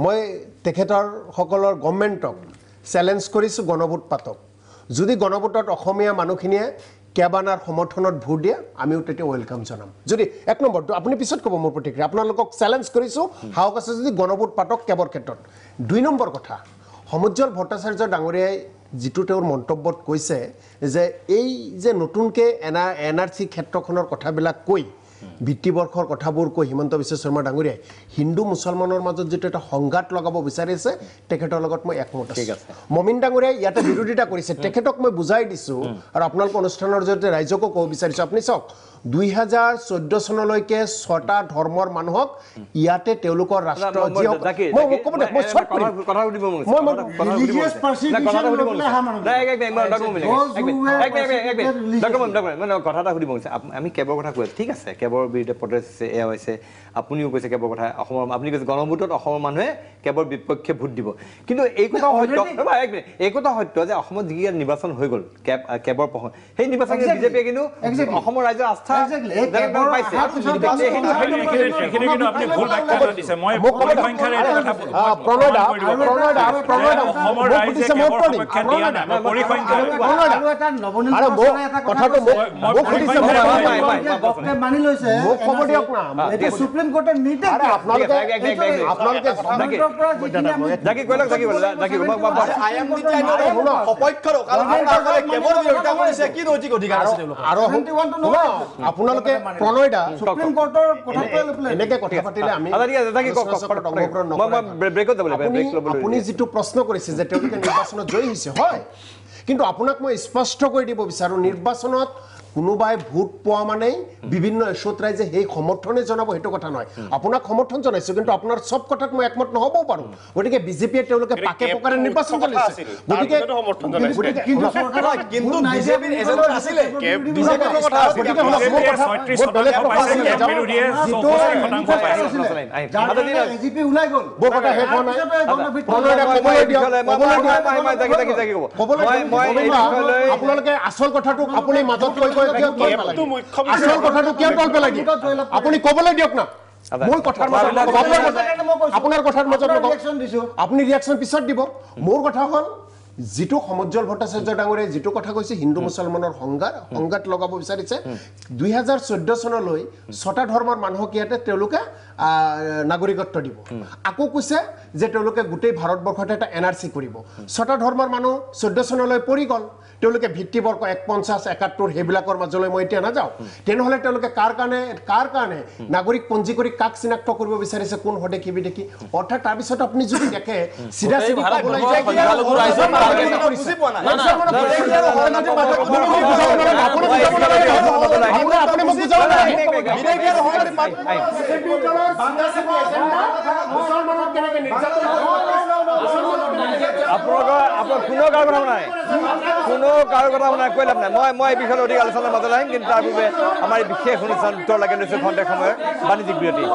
মই তেখেতৰ সকলৰ গভৰ্ণমেণ্টক চ্যালেঞ্জ কৰিছো গণভোট পাতক যদি গণভোটত অসমীয়া মানুহখিনিয়ে কেব আনাৰ সমৰ্থনত ভোট দিয়ে আমিও তেতিয়া ৱেলকাম জনাম যদি 1 নম্বৰটো আপুনি পিছত ক'ব মোৰ প্ৰতিক্ৰিয়া আপোনালোকক চেলেঞ্জ কৰিছোঁ হাওক আছে যদি গণভোট পাতক কেবৰ ক্ষেত্ৰত 2 নম্বৰ কথা সমজ্জল ভট্টাচাৰ্য ডাঙৰীয়াই যিটো তেওঁৰ মন্তব্যত কৈছে যে এই যে নতুনকৈ NRC ক্ষেত্ৰখনৰ কথাবিলাক কৈ ভিত্তিবৰ্ষৰ কথাবোৰ কৈ হিমন্ত বিশ্ব শৰ্মা ডাঙৰীয়াই হিন্দু মুছলমানৰ মাজত যেটো এটা সংঘাত লগাব বিচাৰিছে তেখেতৰ লগত মই একমত আছোঁ মমিন ডাঙৰীয়াই ইয়াতে বিৰোধিতা কৰিছে তেখেতক মই বুজাই দিছোঁ আৰু আপোনালোকৰ অনুষ্ঠানৰ জৰিয়তে ৰাইজকো ক'ব বিচাৰিছোঁ আপুনি চাওক 2014 চনলৈকে 6টা ধৰ্মৰ মানুহক ইয়াতে তেওঁলোকৰ ৰাষ্ট্ৰ যি আমি কেবৰ কথা কৈ ঠিক আছে কেবৰ বিৰুদ্ধে প্ৰটেষ্ট এয়া হৈছে আপুনিও কৈছে কেবৰ কথা অসমৰ আপুনি কৈছে গণভোটত অসমৰ মানুহে কেবৰ বিপক্ষে ভোট দিব কিন্তু এই কথা সত্য এই কথা সত্য যে অসমত যি নিৰ্বাচন হৈ গ'ল কেবৰ সেই নিৰ্বাচন বিজেপিয়ে কিন্তু অসমৰ ৰাইজৰ আস্থা সুপ্ৰিম কোৰ্টে নিৰ্দেশ আপোনালোকে প্ৰণয় দা সুপ্ৰিম কোৰ্টৰ কথা এনেকে কথা পাতিলে আমি আপুনি যিটো প্ৰশ্ন কৰিছে যে তেওঁলোকে নিৰ্বাচনত জয়ী হৈছে হয় কিন্তু আপোনাক মই স্পষ্ট কৰি দিব বিচাৰো নিৰ্বাচনত কোনোবাই ভোট পোৱা মানে বিভিন্ন ইস্যুত ৰাইজে সেই সমৰ্থনে জনাব সেইটো কথা নহয় আপোনাক সমৰ্থন জনাইছো কিন্তু আপোনাৰ সব কথাত মই একমত নহ'ব পাৰো গতিকে বিজেপিয়ে তেওঁলোকে পাকে পকাৰে নিৰ্বাচন চলাইছে গতিকে কিন্তু চৰকাৰ কিন্তু বিজেপিৰ এজেণ্ট আছিলে বিজেপিৰ কথা গতিকে বিজেপি ওলাই গ'ল বৰ কথা শেষ হোৱা নাই আপোনালোকে আচল কথাটো আপুনি মাজত কৈ আচল কথাটো কিয় তল পেলাই দিয়ে আপুনি ক'বলৈ দিয়ক না মোৰ কথাৰ মাজত আপোনাৰ কথাৰ মাজত আপুনি ৰিয়াকশ্যন পিছত দিব মোৰ কথা হ'ল যিটো সমজ্জল ভট্টাচাৰ্য ডাঙৰীয়াই যিটো কথা কৈছে হিন্দু মুছলমানৰ সংঘাত লগাব বিচাৰিছে 2014 চনলৈ 6টা ধৰ্মৰ মানুহক ইয়াতে তেওঁলোকে নাগৰিকত্ব দিব আকৌ কৈছে যে তেওঁলোকে গোটেই ভাৰতবৰ্ষত এটা NRC কৰিব 6টা ধৰ্মৰ মানুহ 14 চনলৈ পৰি গ'ল তেওঁলোকে ভিত্তিবৰ্ষ 51 71 সেইবিলাকৰ মাজলৈ মই এতিয়া নাযাওঁ তেনেহ'লে তেওঁলোকে কাৰ কাৰণে নাগৰিক পঞ্জী কৰি কাক চিনাক্ত কৰিব বিচাৰিছে কোন হদেকি বিদেকি অৰ্থাৎ তাৰপিছত আপুনি যদি দেখে চিধা ক'বলৈ যায় কি কোনো কাৰো কথা নাই কৈ লাভ নাই মই এই বিষয়ে অধিক আলোচনাৰ মাজলৈ আহিম কিন্তু তাৰ পূৰ্বে আমাৰ এই বিশেষ অনুষ্ঠান উত্তৰ লাগি লৈছোঁ খন্তেক সময়ৰ বাণিজ্যিক বিৰতি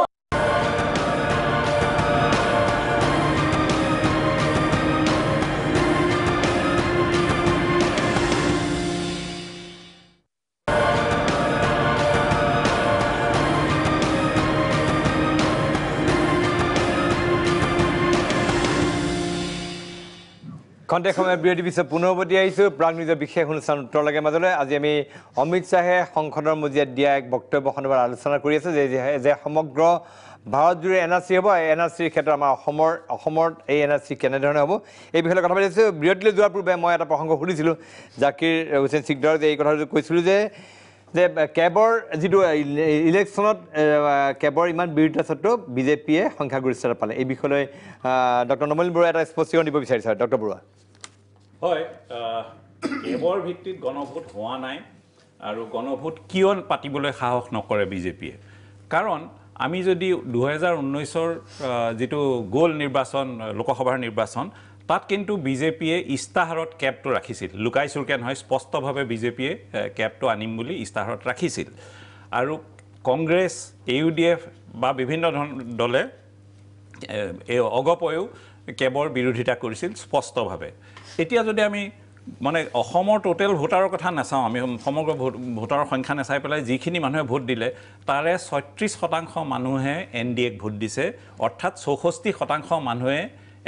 খন্তেক সময়ত বিৰতি পিছত পুনৰ উভতি আহিছোঁ প্ৰাগ নিউজৰ বিশেষ অনুষ্ঠান উত্তৰ লাগে মাজলৈ আজি আমি অমিত শ্বাহে সংসদৰ মজিয়াত দিয়া এক বক্তব্য সন্দৰ্ভত আলোচনা কৰি আছোঁ যে সমগ্ৰ ভাৰতজুৰি NRC হ'ব NRCৰ ক্ষেত্ৰত আমাৰ অসমৰ এই NRC কেনেধৰণে হ'ব এই বিষয়ে কথা পাতিছোঁ বিৰতিলৈ যোৱাৰ পূৰ্বে মই এটা প্ৰসংগ সুধিছিলোঁ জাকিৰ হুছেইন সিকদাৰক যে এই কথাটো কৈছিলোঁ যে কেবৰ যিটো ইলেকশ্যনত কেবৰ ইমান বিৰোধিতা স্বত্বেও বিজেপিয়ে সংখ্যাগৰিষ্ঠতা পালে এই বিষয়লৈ ডক্টৰ নমল বৰুৱাই এটা স্পষ্টীকৰণ দিব বিচাৰিছে ডক্টৰ বৰুৱা হয় কেবৰ ভিত্তিত গণভোট হোৱা নাই আৰু গণভোট কিয় পাতিবলৈ সাহস নকৰে বিজেপিয়ে কাৰণ আমি যদি 2019ৰ যিটো গ'ল নিৰ্বাচন লোকসভাৰ নিৰ্বাচন তাত কিন্তু বিজেপিয়ে ইস্তাহাৰত কেবটো ৰাখিছিল লুকাই চুৰকে নহয় স্পষ্টভাৱে বিজেপিয়ে কেবটো আনিম বুলি ইস্তাহাৰত ৰাখিছিল আৰু কংগ্ৰেছ AUDF বা বিভিন্ন দলে এই অগপয়েও কেবৰ বিৰোধিতা কৰিছিল স্পষ্টভাৱে এতিয়া যদি আমি মানে অসমৰ টোটেল ভোটাৰৰ কথা নাচাওঁ আমি সমগ্ৰ ভোটাৰৰ সংখ্যা নাচাই পেলাই যিখিনি মানুহে ভোট দিলে তাৰে 36% মানুহে NDAক ভোট দিছে অৰ্থাৎ 64% মানুহে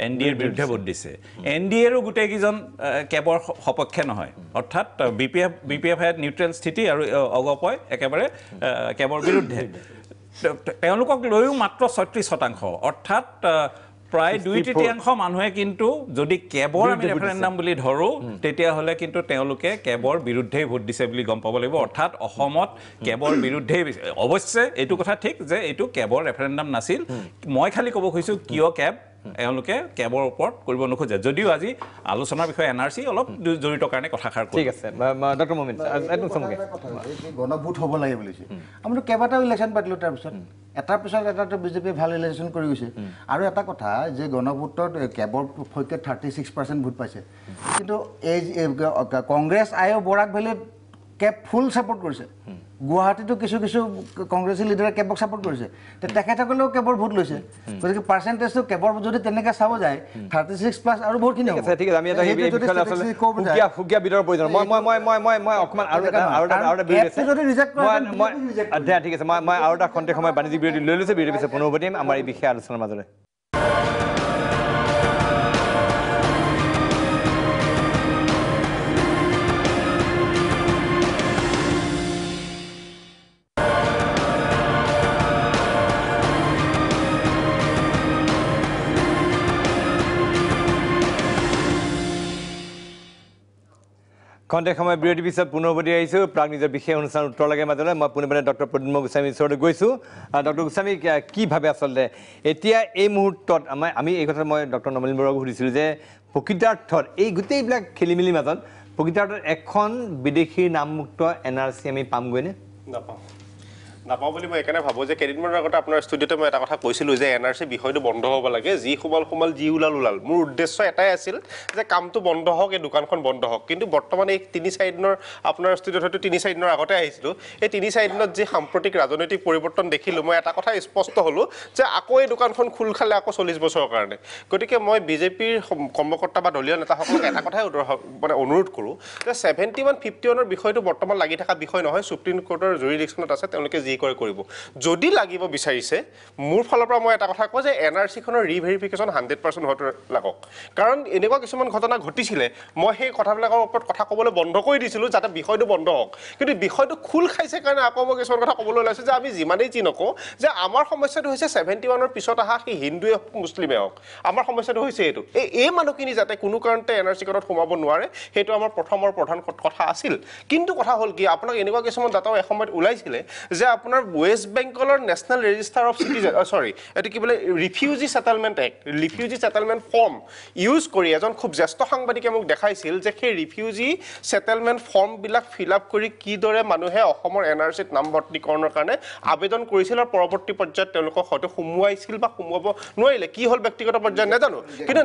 NDAৰ বিৰুদ্ধে ভোট দিছে NDAৰো গোটেইকেইজন কেবৰ সপক্ষে নহয় অৰ্থাৎ BPF নিউট্ৰেল স্থিতি আৰু অগপয় একেবাৰে কেবৰ বিৰুদ্ধে তেওঁলোকক লৈও মাত্ৰ 36% অৰ্থাৎ প্ৰায় 2/3 মানুহে কিন্তু যদি কেবৰ আমি ৰেফাৰেণ্ডাম বুলি ধৰো তেতিয়াহ'লে কিন্তু তেওঁলোকে কেবৰ বিৰুদ্ধেই ভোট দিছে বুলি গম পাব লাগিব অৰ্থাৎ অসমত কেবৰ বিৰুদ্ধেই অৱশ্যে এইটো কথা ঠিক যে এইটো কেবৰ ৰেফাৰেণ্ডাম নাছিল মই খালি ক'ব খুজিছোঁ কিয় এওঁলোকে কেবৰ ওপৰত কৰিব নোখোজে যদিও আজি আলোচনাৰ বিষয়ে NRC অলপ জড়িত কাৰণে কথাষাৰ ঠিক আছে ডক্টৰ মমিন গণভোট হ'ব লাগে বুলিছে আমিতো কেইবাটাও ইলেকশ্যন পাতিলোঁ তাৰপিছত এটাৰ পিছত এটাতো বিজেপিয়ে ভাল ইলেকশ্যন কৰি গৈছে আৰু এটা কথা যে গণভোটত কেবৰ পক্ষে 36% ভোট পাইছে কিন্তু এই কংগ্ৰেছ আইও বৰাক ভেলীত কেব ফুল ছাপোৰ্ট কৰিছে গুৱাহাটীতো কিছু কংগ্ৰেছী লিডাৰে কেবক ছাপোৰ্ট কৰিছে তেখেতসকলেও কেবৰ ভোট লৈছে গতিকে পাৰ্চেণ্টেজটো কেবৰ যদি তেনেকৈ চাব যায় 36+ আৰু বহুতখিনি আছে ঠিক আছে আমি এটা সুকীয়া বিধৰ প্ৰয়োজন মই অকণমান আৰু এটা যদি ৰিজেক্ট কৰে ঠিক আছে মই আৰু এটা খন্তেক সময় বাণিজ্যিক বিৰতি লৈ লৈছোঁ বিৰতিৰ পিছত পুনৰ উভতিম আমাৰ এই বিষয়ে আলোচনাৰ মাজলৈ খন্তেক সময় বিৰতিৰ পিছত পুনৰ উভতি আহিছোঁ প্ৰাক নিজৰ বিশেষ অনুষ্ঠান উত্তৰ লাগে মাজলৈ মই পোনপটীয়াকৈ ডক্টৰ প্ৰদ্যুম্ন গোস্বামীৰ ওচৰলৈ গৈছোঁ ডক্টৰ গোস্বামী কি ভাবে আচলতে এতিয়া এই মুহূৰ্তত আমি এই কথা মই ডক্টৰ নমলিন বৰুৱাক সুধিছিলোঁ যে প্ৰকৃতাৰ্থত এই গোটেইবিলাক খেলি মেলিৰ মাজত প্ৰকৃতাৰ্থত এখন বিদেশীৰ নামমুক্ত NRC আমি পামগৈনে নাপাওঁ বুলি মই এইকাৰণে ভাবোঁ যে কেইদিনমানৰ আগতে আপোনাৰ ষ্টুডিঅ'তে মই এটা কথা কৈছিলোঁ যে NRC বিষয়টো বন্ধ হ'ব লাগে যি সোমাল যি ওলাল মোৰ উদ্দেশ্য এটাই আছিল যে কামটো বন্ধ হওক এই দোকানখন বন্ধ হওক কিন্তু বৰ্তমান এই 3-4 দিনৰ আপোনাৰ ষ্টুডিঅ'ত হয়তো 3-4 দিনৰ আগতে আহিছিলোঁ এই 3-4 দিনত যি সাম্প্ৰতিক ৰাজনৈতিক পৰিৱৰ্তন দেখিলোঁ মই এটা কথা স্পষ্ট হ'লোঁ যে আকৌ এই দোকানখন খোল খালে আকৌ 40 বছৰৰ কাৰণে গতিকে মই বিজেপিৰ কৰ্মকৰ্তা বা দলীয় নেতাসকলক এটা কথাই মানে অনুৰোধ কৰোঁ যে 71-51ৰ বিষয়টো বৰ্তমান লাগি থকা বিষয় নহয় সুপ্ৰিম কোৰ্টৰ জুৰিডিকশ্যনত আছে তেওঁলোকে যি কৰে কৰিব যদি লাগিব বিচাৰিছে মোৰ ফালৰ পৰা মই এটা কথা কওঁ যে NRCখনৰ ৰিভেৰিফিকেশ্যন 100% হয়তো লাগক কাৰণ এনেকুৱা কিছুমান ঘটনা ঘটিছিলে মই সেই কথাবিলাকৰ ওপৰত কথা ক'বলৈ বন্ধ কৰি দিছিলোঁ যাতে বিষয়টো বন্ধ হওক কিন্তু বিষয়টো খোল খাইছে কাৰণে আকৌ মই কিছুমান কথা ক'বলৈ ওলাইছোঁ যে আমি যিমানেই যি নকওঁ যে আমাৰ সমস্যাটো হৈছে 71ৰ পিছত অহা সেই হিন্দুৱে হওক মুছলিমে হওক আমাৰ সমস্যাটো হৈছে এইটো এই মানুহখিনি যাতে কোনো কাৰণতে NRCখনত সোমাব নোৱাৰে সেইটো আমাৰ প্ৰধান কথা আছিল কিন্তু কথা হ'ল কি আপোনাক এনেকুৱা কিছুমান ডাটাও এসময়ত ওলাইছিলে যে আপোনাৰ ৱেষ্ট বেংগলৰ নেশ্যনেল ৰেজিষ্টাৰ অফ চিটিজেন এইটো কি বোলে refugee settlement act refugee settlement form use কৰি এজন খুব জ্যেষ্ঠ সাংবাদিকে মোক দেখাইছিল যে সেই ৰিফিউজি ছেটেলমেণ্ট ফৰ্মবিলাক ফিল আপ কৰি কিদৰে মানুহে অসমৰ NRCত নাম ভৰ্তিকৰণৰ কাৰণে আবেদন কৰিছিল আৰু পৰৱৰ্তী পৰ্যায়ত তেওঁলোকক হয়তো সোমোৱাইছিল বা সোমোৱাব নোৱাৰিলে কি হ'ল ব্যক্তিগত পৰ্যায়ত নাজানো কিন্তু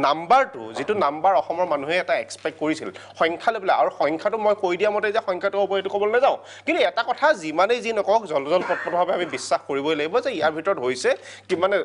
নাম্বাৰটো যিটো নাম্বাৰ অসমৰ মানুহে এটা এক্সপেক্ট কৰিছিল সংখ্যা ল'বলৈ আৰু সংখ্যাটো মই কৈ দিয়া মতে যে সংখ্যাটো হ'ব এইটো ক'বলৈ নাযাওঁ কিন্তু এটা কথা যিমানেই যি নকওক জলপটপটভাৱে আমি বিশ্বাস কৰিবই লাগিব যে ইয়াৰ ভিতৰত হৈছে কি মানে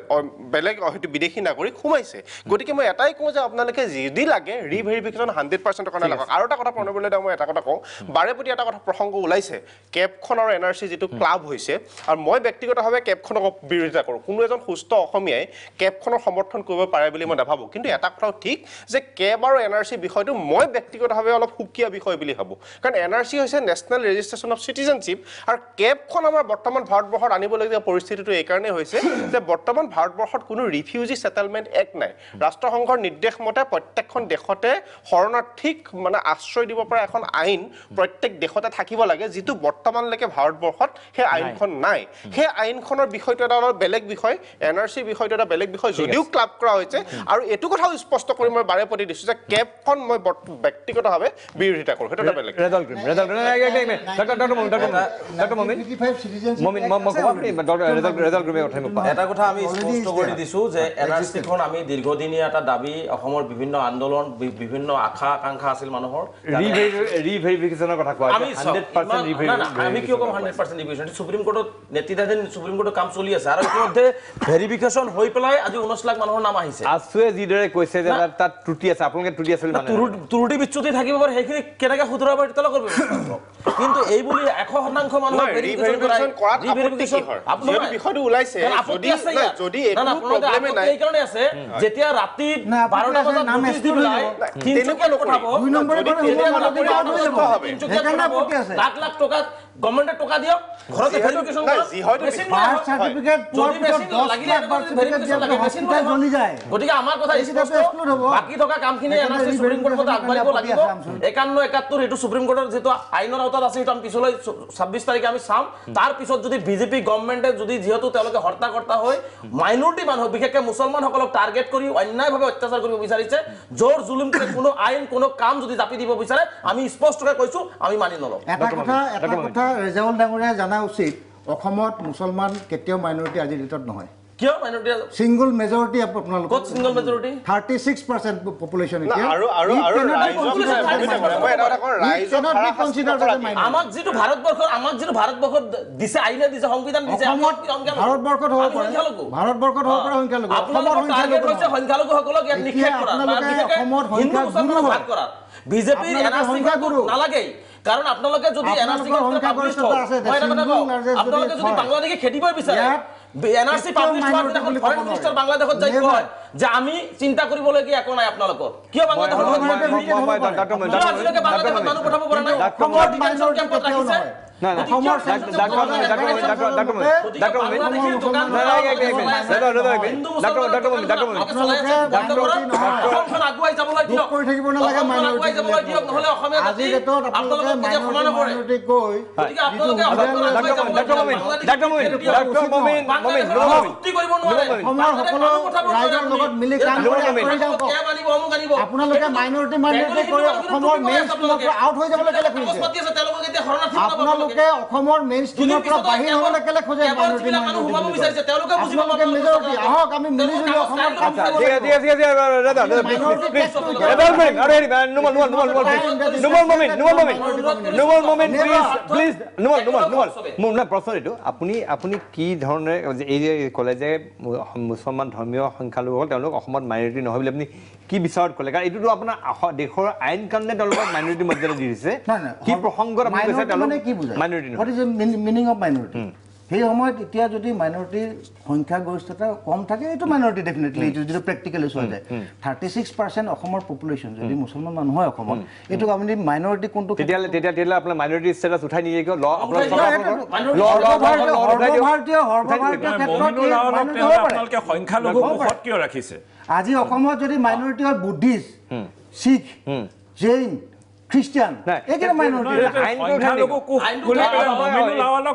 বেলেগ হয়তো বিদেশী নাগৰিক সোমাইছে গতিকে মই এটাই কওঁ যে আপোনালোকে যদি লাগে ৰিভেৰিফিকেশ্যন 100% কাৰণে লাগক আৰু এটা কথা প্ৰণবলৈ মই এটা কথা কওঁ বাৰেপতি এটা কথা প্ৰসংগ ওলাইছে কেবখন আৰু NRC যিটো ক্লাব হৈছে আৰু মই ব্যক্তিগতভাৱে কেবখনক বিৰোধিতা কৰোঁ কোনো এজন সুস্থ অসমীয়াই কেবখনৰ সমৰ্থন কৰিব পাৰে বুলি মই নাভাবোঁ কিন্তু এটা কথাও ঠিক যে কেব আৰু NRC বিষয়টো মই ব্যক্তিগতভাৱে অলপ সুকীয়া বিষয় বুলি ভাবোঁ কাৰণ NRC হৈছে নেশ্যনেল ৰেজিষ্ট্ৰেশ্যন অফ চিটিজেনশ্বিপ আৰু কেবখন আমাৰ বৰ্তমান ভাৰতবৰ্ষত আনিবলগীয়া পৰিস্থিতিটো এইকাৰণে হৈছে যে বৰ্তমান ভাৰতবৰ্ষত কোনো ৰিফিউজি ছেটেলমেণ্ট এক্ট নাই ৰাষ্ট্ৰসংঘৰ নিৰ্দেশ মতে প্ৰত্যেকখন দেশতে শৰণাৰ্থীক মানে আশ্ৰয় দিব পৰা এখন আইন প্ৰত্যেক দেশতে থাকিব লাগে যিটো বৰ্তমানলৈকে ভাৰতবৰ্ষত সেই আইনখন নাই সেই আইনখনৰ বিষয়টো এটা অলপ বেলেগ বিষয় NRC বিষয়টো এটা বেলেগ বিষয় যদিও ক্লাব কৰা হৈছে আৰু এইটো কথাও স্পষ্ট কৰি মই বাৰেপতি দিছোঁ যে কেবখন মই ব্যক্তিগতভাৱে বিৰোধিতা কৰোঁ সেইটো এটা বেলেগ এটা কথা আমি স্পষ্ট কৰি দিছোঁ যে NRCখন আমি দীৰ্ঘদিনীয়া এটা দাবী অসমৰ বিভিন্ন আন্দোলন বিভিন্ন আশা আকাংক্ষা আছিল মানুহৰ ৰিভেৰিফিকেশ্যনৰ কথা কোৱা আমি 100% আমি কিয় কম 100% ৰিভিউজন সুপ্ৰিম কোৰ্টত নেতৃত্বাধীন সুপ্ৰিম কোৰ্টৰ কাম চলি আছে আৰু ইতিমধ্যে ভেৰিফিকেশ্যন হৈ পেলাই আজি 19 লাখ মানুহৰ নাম আহিছে আছুৱে যিদৰে কৈছে যে তাত ত্ৰুটি আছে আপোনালোকে ত্ৰুটি আছে ত্ৰুটি বিচ্যুতি থাকিব পাৰে সেইখিনি কেনেকৈ শুধৰাব তেতিয়ালৈ কৰিব কিন্তু এই বুলি 100% মানুহ ৰিভেৰিফিকেশ্যন কৰাত আপত্তি কিহৰ যিহেতু বিষয়টো ওলাইছে যদি এইটো প্ৰব্লেমে নাই এইকাৰণে আছে যেতিয়া ৰাতি 12টা বজাত নোটিছ দি পেলাই তিনিচুকীয়াত পঠাব 2 নম্বৰে লাখ লাখ টকা গভৰ্ণমেণ্টে টকা দিয়ক ঘৰতে ভেৰিফিকেশ্যন কৰক মেচিন বাৰ্থ সাৰ্টিফিকেট পোৱাৰ পিছত 10 লাখ বাৰ্থ সাৰ্টিফিকেট হস্পিটাল জ্বলি যায় গতিকে আমাৰ কথা স্পষ্ট বাকি থকা কামখিনি এনআৰসি সুপ্ৰিম কোৰ্টত আগবাঢ়িব লাগিব 51 71 এটো সুপ্ৰিম কোৰ্টৰ যেটো আইনৰ আওতাত আছে এটা পিছলৈ 26 তাৰিখে আমি চাম তাৰ পিছত যদি বিজেপি গভৰ্ণমেণ্টে যদি যেহেতু তেওঁলোকে হৰ্তাকৰ্তা হৈ মাইনৰিটি মানুহ বিশেষকৈ মুছলমানসকলক টাৰ্গেট কৰি অন্যায়ভাৱে অত্যাচাৰ কৰিব বিচাৰিছে জোৰ জুলুম কৰি কোনো আইন কোনো কাম যদি জাপি দিব বিচাৰে আমি স্পষ্টকৈ কৈছো আমি মানি নলওঁ এটা কথা ৰেজাউল ডাঙৰীয়া জানা উচিত অসমত মুছলমান কেতিয়াও মাইনৰিটি আজি ডেটত নহয় কিয় মাইনৰিটি সিঙ্গল মেজৰিটি আপোনালোক ক'ত সিঙ্গল মেজৰিটি 36% পপুলেশন এতিয়া আৰু মই এটা কথা কওঁ ৰাইজক আমাক যেটো ভাৰতবৰ্ষত দিছে আইনে দিছে সংবিধান দিছে ভাৰতবৰ্ষত হ'ব পাৰে সংখ্যালঘু অসমৰ টাৰ্গেট হৈছে সংখ্যালঘুসকলক ইয়াত নিক্ষেপ কৰা অসমৰ হিন্দু মুছলমানক ভাগ কৰা বিজেপিৰ এনআৰসি নালাগে কাৰণ আপোনালোকে যদি এনআৰসি আপোনালোকে যদি বাংলাদেশে খেদিবই বিচাৰে এনআৰসি পাব্লিছ হোৱাৰ দিনাখন ফৰেন মিনিষ্টাৰ বাংলাদেশত যাই কয় যে আমি চিন্তা কৰিবলগীয়া একো নাই আপোনালোকৰ কিয় বাংলাদেশত মানুহ পঠাব পৰা নাই অসমৰ ডিটেনশ্যন কেম্পত ৰাখিছে আপোনালোকে মাইনৰিটি কৰি অসমৰ মেইন ষ্ট্ৰীমৰ পৰা আউট হৈ যাবলৈ কেলে খুজিছে আপোনালোকে অসমৰ মেইন ষ্ট্ৰীমৰ পৰা বাহিৰ হ'বলৈ কেলে খোজে মাইনৰিটি মানুহ হুমাব বিচাৰিছে তেওঁলোকে বুজিব আপোনালোকে মেজৰিটি আহক আমি মিলি জুলি অসমৰ কাম কৰিব প্ৰশ্ন এইটো আপুনি কি ধৰণে এই যে ক'লে যে মুছলমান ধৰ্মীয় সংখ্যালঘুসকল তেওঁলোক অসমত মাইনৰিটি নহয় বুলি আপুনি কি বিচাৰত ক'লে কাৰণ এইটোতো আপোনাৰ দেশৰ আইন কানুনে তেওঁলোকক মাইনৰিটি মৰ্যাদা দি দিছে কি প্ৰসংগত আপুনি কৈছে তেওঁলোক minority what is meaning of minority সেই সময়ত এতিয়া যদি মাইনৰিটিৰ সংখ্যাগৰিষ্ঠতা কম থাকে এইটো মাইনৰিটি ডেফিনেটলি এইটো যিটো প্ৰেক্টিকেলি চোৱা যায় 36% অসমৰ পপুলেশ্যন যদি মুছলমান মানুহ হয় অসমত এইটো আপুনি মাইনৰিটি কোনটো তেতিয়াহ'লে আপোনাৰ মাইনৰিটি ষ্টেটাছ উঠাই নিয়ে কিয় কিয় ৰাখিছে আজি অসমত যদি মাইনৰিটি হয় বুদ্ধিষ্ট শিখ জৈন খ্ৰীষ্টিয়ান এইকেইটা মাইনৰিটি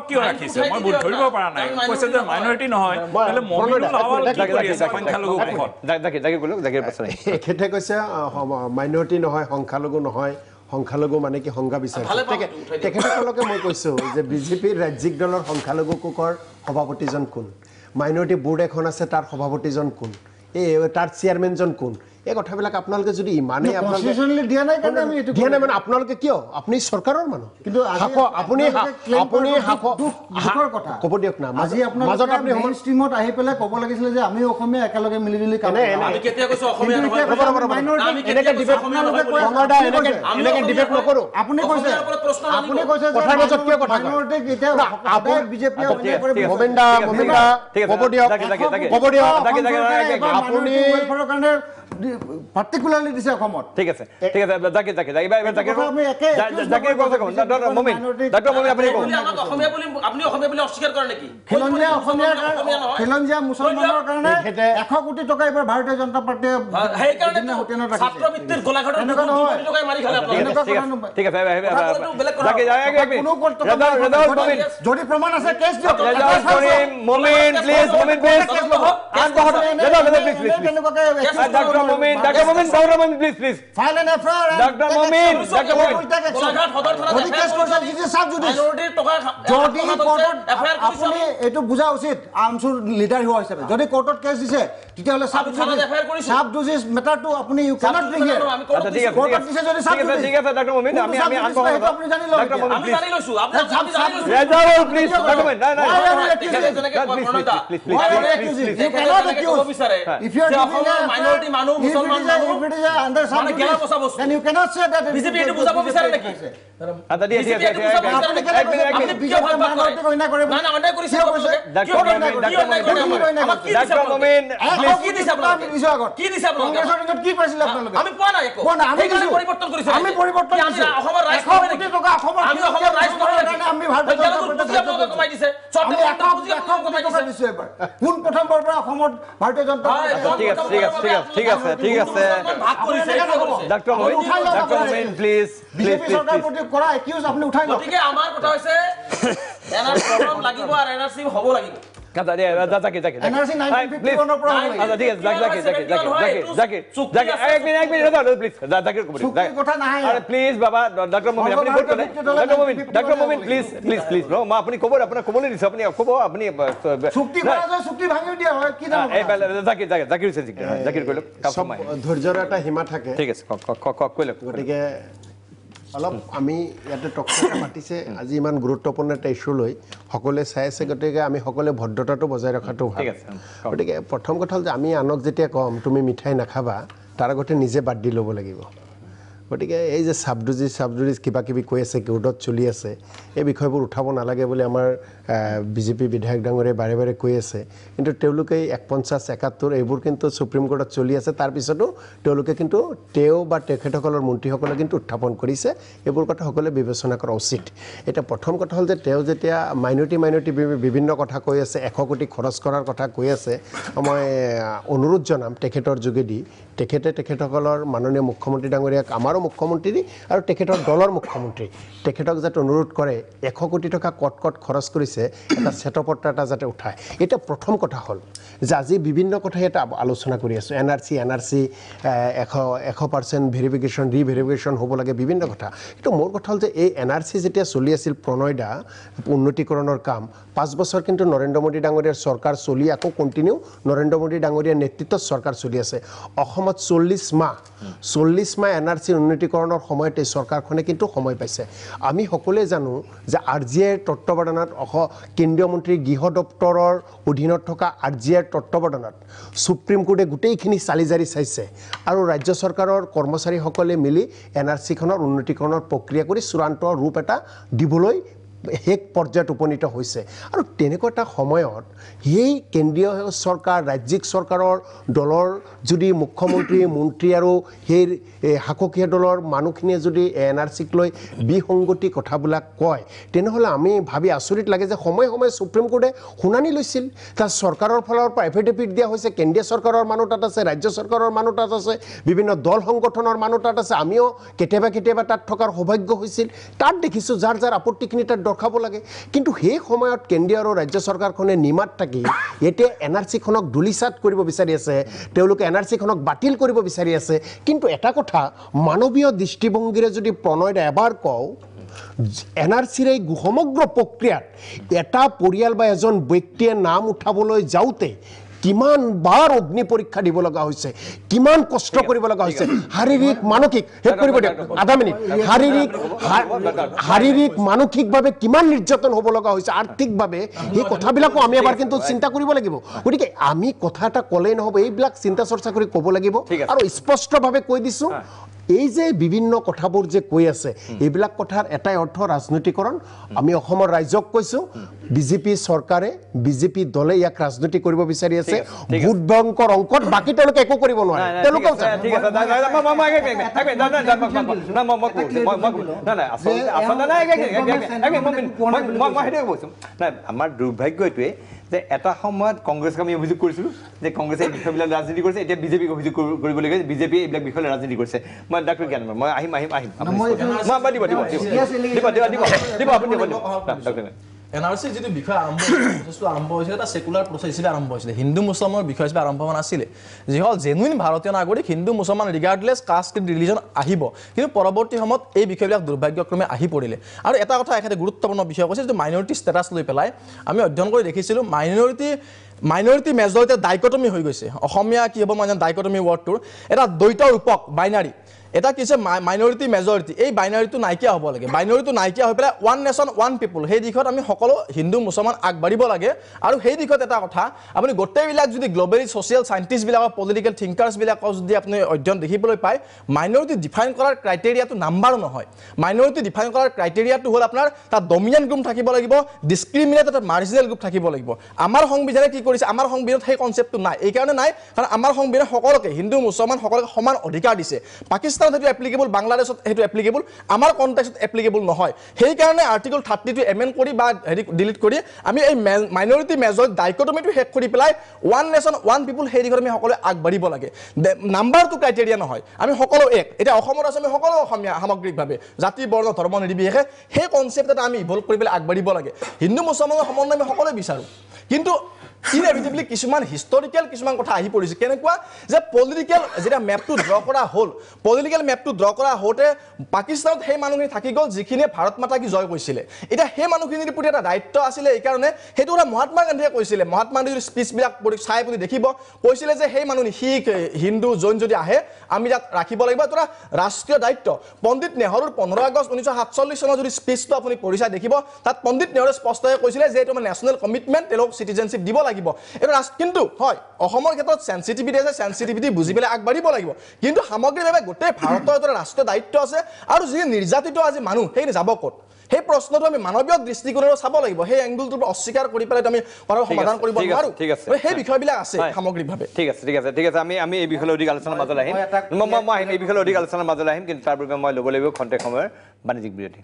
কিয় ৰাখিছে মই ধৰিব পৰা নাই কৈছে যে মাইনৰিটি নহয় এখেতে কৈছে মাইনৰিটি নহয় সংখ্যালঘু নহয় সংখ্যালঘু মানে কি সংজ্ঞা বিচাৰিছে তেখেতসকলকে মই কৈছোঁ যে বিজেপিৰ ৰাজ্যিক দলৰ সংখ্যালঘু কোকৰ সভাপতিজন কোন মাইনৰিটি বোৰ্ড এখন আছে তাৰ সভাপতিজন কোন তাৰ চেয়াৰমেনজন কোন এই কথাবিলাক আপোনালোকে যদি ইমানেই দিয়া নাই মানে আপোনালোকে কিয় আপুনি চৰকাৰৰ মানুহ কিন্তু আপুনি ক'ব দিয়ক না মাজত আপুনি মেইন ষ্ট্ৰীমত আহি পেলাই ক'ব লাগিছিলে যে আমি অসমীয়া একেলগে মিলি জুলি কাম আপুনি কৈছে বিজেপি particularly দিছে অসমত ঠিক আছে জাকিৰ অসমীয়া বুলি অস্বীকাৰ কৰে নেকি খিলঞ্জীয়া মুছলমানৰ কাৰণে 100 কোটি টকা এবাৰ ভাৰতীয় জনতা পাৰ্টিয়ে সেইকাৰণে ছাত্ৰবৃত্তিৰ গোলাঘাটত 2 কোটি টকা মাৰি খালে ঠিক আছে যদি প্ৰমাণ আছে কেছ দিয়ক মমিন please Dr. Momin, please. File an FIR. Dr. Momin. আপুনি এইটো বুজা উচিত আমচুৰ লিডাৰ হোৱা হিচাপে যদি কোৰ্টত কেছ দিছে তেতিয়াহ'লে সাব জুডিচ মেটাৰটো আপুনি ইউ ক্যানট ব্ৰিং হিয়াৰ কোৰ্টত দিছে যদি সাব জুডিচ ঠিক আছে ডক্টৰ মমিন আমি আপুনি জানি লওক ডক্টৰ মমিন আমি জানি লৈছো আপুনি জানি লৈছো ৰেজাউল প্লিজ ডক্টৰ মমিন নাই please you cannot accuse if you are giving a minority মানুহ মুছলমান মানুহ if it is under some মানে গেলা পচা বস্তু then you cannot say that BJP এটো বুজাব বিচাৰে নেকি আচ্ছা দিয়া দিয়া বিজেপি এটো বুজাব বিচাৰে নেকি আপনি কিয় ভাল পায় না না অন্যায় কৰিছে ডাক্তৰ মমিন কি দিছে আপোনালোকে কি দিছে আপোনালোকে কংগ্ৰেছৰ কি পাইছিল আপোনালোকে আমি পোৱা নাই একো আমি পৰিৱৰ্তন কৰিছো আমি পৰিৱৰ্তন কৰিছো অসমৰ ৰাইজ নহয় নেকি আমি অসমৰ ৰাইজ নহয় নেকি আমি ভাৰতীয় জনতা কমাই দিছে চৰকাৰে পুঁজি কমাই দিছে কোন প্ৰথমবাৰৰ পৰা অসমত ভাৰতীয় জনতা ঠিক আছে ভাগ কৰিছে ডাক্তৰ মমিন প্লিজ বিজেপি চৰকাৰৰ প্ৰতি কৰা একিউজ আপুনি উঠাই লওক গতিকে আমাৰ কথা হৈছে এনআৰচি প্ৰথম লাগিব আৰু এনআৰচি হ'ব লাগিব NRC 1951 ৰ পৰা কথা নাহে প্লিজ বাবা ডাক্তৰ মমিন আপুনি ভোট কৰে ডাক্তৰ মমিন প্লিজ মই আপুনি ক'ব আপোনাক ক'বলৈ দিছোঁ আপুনি ক'ব আপুনি চুক্তি কৰা যায় চুক্তি ভাঙি দিয়া হয় কি নাম জাকিৰ কৈ লওক ধৈৰ্যৰ এটা সীমা থাকে ঠিক আছে কৈ লওক গতিকে অলপ আমি ইয়াতে টকটা পাতিছে আজি ইমান গুৰুত্বপূৰ্ণ এটা ইস্যু লৈ সকলোৱে চাই আছে গতিকে আমি সকলোৱে ভদ্ৰতাটো বজাই ৰখাটো ভাল গতিকে প্ৰথম কথা হ'ল যে আমি আনক যেতিয়া কম তুমি মিঠাই নাখাবা তাৰ আগতে নিজে বাদ দি ল'ব লাগিব গতিকে এই যে চাবজুৰিজ কিবা কিবি কৈ আছে কোৰ্টত চলি আছে এই বিষয়বোৰ উঠাব নালাগে বুলি আমাৰ বিজেপি বিধায়ক ডাঙৰে বাৰে বাৰে কৈ আছে কিন্তু তেওঁলোকে 51 71 এইবোৰ কিন্তু সুপ্ৰিম কোৰ্টত চলি আছে তাৰপিছতো তেওঁলোকে কিন্তু তেওঁ বা তেখেতসকলৰ মন্ত্ৰীসকলে কিন্তু উত্থাপন কৰিছে এইবোৰ কথা সকলোৱে বিবেচনা কৰা উচিত এটা প্ৰথম কথা হ'ল যে তেওঁ যেতিয়া মাইনৰিটি বিভিন্ন কথা কৈ আছে 100 কোটি খৰচ কৰাৰ কথা কৈ আছে মই অনুৰোধ জনাম তেখেতৰ যোগেদি তেখেতসকলৰ মাননীয় মুখ্যমন্ত্ৰী ডাঙৰীয়াক আমাৰো মুখ্যমন্ত্ৰী আৰু তেখেতৰ দলৰ মুখ্যমন্ত্ৰী তেখেতক যাতে অনুৰোধ কৰে 100 কোটি টকা কট খৰচ কৰিছে এটা শ্বেতপত্ৰ এটা যাতে উঠায় এটা প্ৰথম কথা হ'ল যে আজি বিভিন্ন কথা এটা আলোচনা কৰি আছোঁ এনআৰচি 100% ভেৰিফিকেশ্যন ৰিভেৰিফিকেশ্যন হ'ব লাগে বিভিন্ন কথা কিন্তু মোৰ কথা হ'ল যে এই এনআৰচি যেতিয়া চলি আছিল প্ৰণয়দা উন্নতিকৰণৰ কাম 5 বছৰ কিন্তু নৰেন্দ্ৰ মোদী ডাঙৰীয়াৰ চৰকাৰ চলি আকৌ কণ্টিনিউ নৰেন্দ্ৰ মোদী ডাঙৰীয়াৰ নেতৃত্বত চৰকাৰ চলি আছে অসমত 40 মাহ এনআৰচি উন্নতিকৰণৰ সময়তে চৰকাৰখনে কিন্তু সময় পাইছে আমি সকলোৱে জানো যে আৰজিআইৰ তত্ত্বাৱধানত কেন্দ্ৰীয় মন্ত্ৰী গৃহ দপ্তৰৰ অধীনত থকা আৰজিআইৰ তত্ত্বাৱধানত সুপ্ৰিম কোৰ্টে গোটেইখিনি চালিজাৰি চাইছে আৰু ৰাজ্য চৰকাৰৰ কৰ্মচাৰীসকলে মিলি এনআৰচিখনৰ উন্নতিকৰণৰ প্ৰক্ৰিয়া কৰি চূড়ান্ত ৰূপ এটা দিবলৈ শেষ পৰ্যায়ত উপনীত হৈছে আৰু তেনেকুৱা এটা সময়ত সেই কেন্দ্ৰীয় চৰকাৰ ৰাজ্যিক চৰকাৰৰ দলৰ যদি মুখ্যমন্ত্ৰী মন্ত্ৰী আৰু সেই শাসকীয় দলৰ মানুহখিনিয়ে যদি এনআৰচিক লৈ বিসংগতি কথাবিলাক কয় তেনেহ'লে আমি ভাবি আচৰিত লাগে যে সময়ে সুপ্ৰিম কোৰ্টে শুনানি লৈছিল তাত চৰকাৰৰ ফালৰ পৰা এফিডেভিট দিয়া হৈছে কেন্দ্ৰীয় চৰকাৰৰ মানুহ তাত আছে ৰাজ্য চৰকাৰৰ মানুহ তাত আছে বিভিন্ন দল সংগঠনৰ মানুহ তাত আছে আমিও কেতিয়াবা তাত থকাৰ সৌভাগ্য হৈছিল তাত দেখিছোঁ যাৰ আপত্তিখিনি তাত দৰ্শাব লাগে কিন্তু সেই সময়ত কেন্দ্ৰীয় আৰু ৰাজ্য চৰকাৰখনে নিমাত থাকি এতিয়া এনআৰচিখনক দুলিচাত কৰিব বিচাৰি আছে তেওঁলোকে এনআৰচিখনক বাতিল কৰিব বিচাৰি আছে কিন্তু এটা কথা মানৱীয় দৃষ্টিভংগীৰে যদি প্ৰণয়দা এবাৰ কওঁ এনআৰচিৰ এই সমগ্ৰ প্ৰক্ৰিয়াত এটা পৰিয়াল বা এজন ব্যক্তিয়ে নাম উঠাবলৈ যাওঁতে কিমান বাৰ অগ্নি পৰীক্ষা দিব লগা হৈছে কিমান কষ্ট কৰিব লগা হৈছে শাৰীৰিক মানসিক শেষ কৰিব দিয়ক আধা মিনিট শাৰীৰিক মানসিকভাৱে কিমান নিৰ্যাতন হ'ব লগা হৈছে আৰ্থিকভাৱে এই কথাবিলাকো আমি এবাৰ কিন্তু চিন্তা কৰিব লাগিব গতিকে আমি কথা এটা ক'লেই নহ'ব এইবিলাক চিন্তা চৰ্চা কৰি ক'ব লাগিব আৰু স্পষ্টভাৱে কৈ দিছোঁ এই যে বিভিন্ন কথাবোৰ যে কৈ আছে এইবিলাক কথাৰ এটাই অৰ্থ ৰাজনৈতিকৰণ আমি অসমৰ ৰাইজক কৈছোঁ বিজেপি চৰকাৰে বিজেপি দলে ইয়াক ৰাজনীতি কৰিব বিচাৰি আছে ভোট বেংকৰ অংকত বাকী তেওঁলোকে একো কৰিব নোৱাৰে তেওঁলোকেও আমাৰ দুৰ্ভাগ্য এইটোৱে যে এটা সময়ত কংগ্ৰেছক আমি অভিযোগ কৰিছিলোঁ যে কংগ্ৰেছে এই বিষয়বিলাক ৰাজনীতি কৰিছে এতিয়া বিজেপিক অভিযোগ কৰিবলগীয়া বিজেপিয়ে এইবিলাক বিষয়লৈ ৰাজনীতি কৰিছে মই ডাক্তৰ জ্ঞান মই আহিম এনআৰচি যিটো বিষয় আৰম্ভ হৈছিলে এটা সেকুলাৰ প্ৰচেছ হিচাপে আৰম্ভ হৈছিলে হিন্দু মুছলমানৰ বিষয় হিচাপে আৰম্ভ হোৱা নাছিলে যি হ'ল জেনুইন ভাৰতীয় নাগৰিক হিন্দু মুছলমান ৰিগাৰ্ডলেছ কাষ্ট ৰিলিজন আহিব কিন্তু পৰৱৰ্তী সময়ত এই বিষয়বিলাক দুৰ্ভাগ্যক্ৰমে আহি পৰিলে আৰু এটা কথা একেবাৰে গুৰুত্বপূৰ্ণ বিষয় কৈছে যে মাইনৰিটি ষ্টেটাছ লৈ পেলাই আমি অধ্যয়ন কৰি দেখিছিলোঁ মাইনৰিটি মেজৰিটি ডাইকটমি হৈ গৈছে অসমীয়া কি হ'ব মানে ডাইকটমি ৱৰ্ডটোৰ এটা দ্বৈত ৰূপক বাইনাৰী এটা কি হৈছে মাইনৰিটি মেজৰিটি এই বাইনাৰীটো নাইকিয়া হ'ব লাগে বাইনাৰীটো নাইকিয়া হৈ পেলাই ওৱান নেশ্যন ওৱান পিপুল সেই দিশত আমি সকলো হিন্দু মুছলমান আগবাঢ়িব লাগে আৰু সেই দিশত এটা কথা আপুনি গোটেইবিলাক যদি গ্ল'বেলি ছ'চিয়েল চাইণ্টিষ্টবিলাকৰ পলিটিকেল থিংকাৰ্ছবিলাকৰ যদি আপুনি অধ্যয়ন দেখিবলৈ পায় মাইনৰিটি ডিফাইন কৰাৰ ক্ৰাইটেৰিয়াটো নাম্বাৰো নহয় মাইনৰিটি ডিফাইন কৰাৰ ক্ৰাইটেৰিয়াটো হ'ল আপোনাৰ তাত ডমিনেণ্ট গ্ৰুপ থাকিব লাগিব ডিছক্ৰিমিনেটেড মাৰ্জিনেল গ্ৰুপ থাকিব লাগিব আমাৰ সংবিধানে কি কৰিছে আমাৰ সংবিধানত সেই কনচেপ্টটো নাই এইকাৰণে নাই কাৰণ আমাৰ সংবিধানে সকলোকে হিন্দু মুছলমান সকলোকে সমান অধিকাৰ দিছে পাকিস্তানত সেইটো এপ্লিকেবল বাংলাদেশত সেইটো এপ্লিকেবল আমাৰ কনটেক্সট এপ্লিকেবল নহয় সেইকাৰণে আৰ্টিকল 32 এমেণ্ড কৰি বা হেৰি ডিলিট কৰি আমি এই মাইনৰিটি মেজৰিটি ডাইকটমিটো শেষ কৰি পেলাই ওৱান নেশ্যন ওৱান পিপুল সেই দিশত আমি সকলোৱে আগবাঢ়িব লাগে নাম্বাৰটো ক্ৰাইটেৰিয়া নহয় আমি সকলো এক এতিয়া অসমত আছে আমি সকলো অসমীয়া সামগ্ৰিকভাৱে জাতি বৰ্ণ ধৰ্ম নিৰ্বিশেষে সেই কনচেপ্ট এটা আমি ইভলভ কৰি পেলাই আগবাঢ়িব লাগে হিন্দু মুছলমানৰ সমন্বয় আমি সকলোৱে বিচাৰোঁ কিন্তু ইনএভিটেবলি কিছুমান হিষ্টৰিকেল কিছুমান কথা আহি পৰিছে কেনেকুৱা যে পলিটিকেল যেতিয়া মেপটো ড্ৰ কৰা হ'ল পলিটিকেল মেপটো ড্ৰ কৰা হওঁতে পাকিস্তানত সেই মানুহখিনি থাকি গ'ল যিখিনিয়ে ভাৰত মাতা কি জয় কৰিছিলে এতিয়া সেই মানুহখিনিৰ প্ৰতি এটা দায়িত্ব আছিলে এইকাৰণে সেইটো কথা মহাত্মা গান্ধীয়ে কৈছিলে মহাত্মা গান্ধীৰ স্পীচবিলাক চাই আপুনি দেখিব কৈছিলে যে সেই মানুহখিনি শিখ হিন্দু জৈন যদি আহে আমি তাত ৰাখিব লাগিব এটা ৰাষ্ট্ৰীয় দায়িত্ব পণ্ডিত নেহৰুৰ 15 আগষ্ট 1947 চনৰ যদি স্পীচটো আপুনি পঢ়ি চাই দেখিব তাত পণ্ডিত নেহৰুৱে স্পষ্টকৈ কৈছিলে যে এইটো নেশ্যনেল কমিটমেণ্ট তেওঁলোক চিটিজেনশ্বিপ দিব লাগিব এটা কিন্তু হয় অসমৰ ক্ষেত্ৰত সেনসিটিভিটি আছে সেনসিটিভিটি বুজি পেলাই আগবাঢ়িব লাগিব কিন্তু সামগ্ৰিকভাৱে গোটেই ভাৰতৰ এটা ৰাষ্ট্ৰীয় দায়িত্ব আছে আৰু যি নিৰ্যাতিত আজি মানুহ সেইখিনি যাব ক'ত সেই প্ৰশ্নটো আমি মানৱীয় দৃষ্টিকোণেৰে চাব লাগিব সেই এংগলটো অস্বীকাৰ কৰি পেলাই আমি কথা সমাধান কৰিব নোৱাৰো সেই বিষয়বিলাক আছে সামগ্ৰিকভাৱে ঠিক আছে আমি এই বিষয়ে অধিক আলোচনাৰ মাজলৈ আহিম মই এই বিষয়ে অধিক আলোচনাৰ মাজলৈ আহিম কিন্তু তাৰ পূৰ্বে মই ল'ব লাগিব খন্তেক সময়ৰ বাণিজ্যিক বিৰতি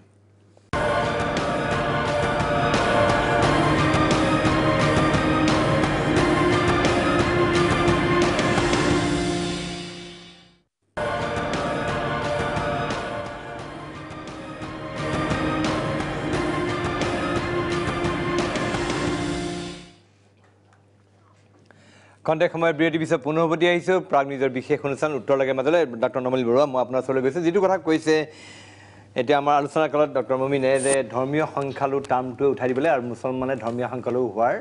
খন্তেক সময়ৰ বিৰতি পিছত পুনৰ উভতি আহিছোঁ প্ৰাগ নিজৰ বিশেষ অনুষ্ঠান উত্তৰ লাগে মাজলৈ ডক্টৰ নমল বৰুৱা মই আপোনাৰ ওচৰলৈ গৈছোঁ যিটো কথা কৈছে এতিয়া আমাৰ আলোচনা কালত ডক্টৰ মমিনে যে ধৰ্মীয় সংখ্যালঘু টাৰ্মটো উঠাই দিবলৈ আৰু মুছলমানে ধৰ্মীয় সংখ্যালঘু হোৱাৰ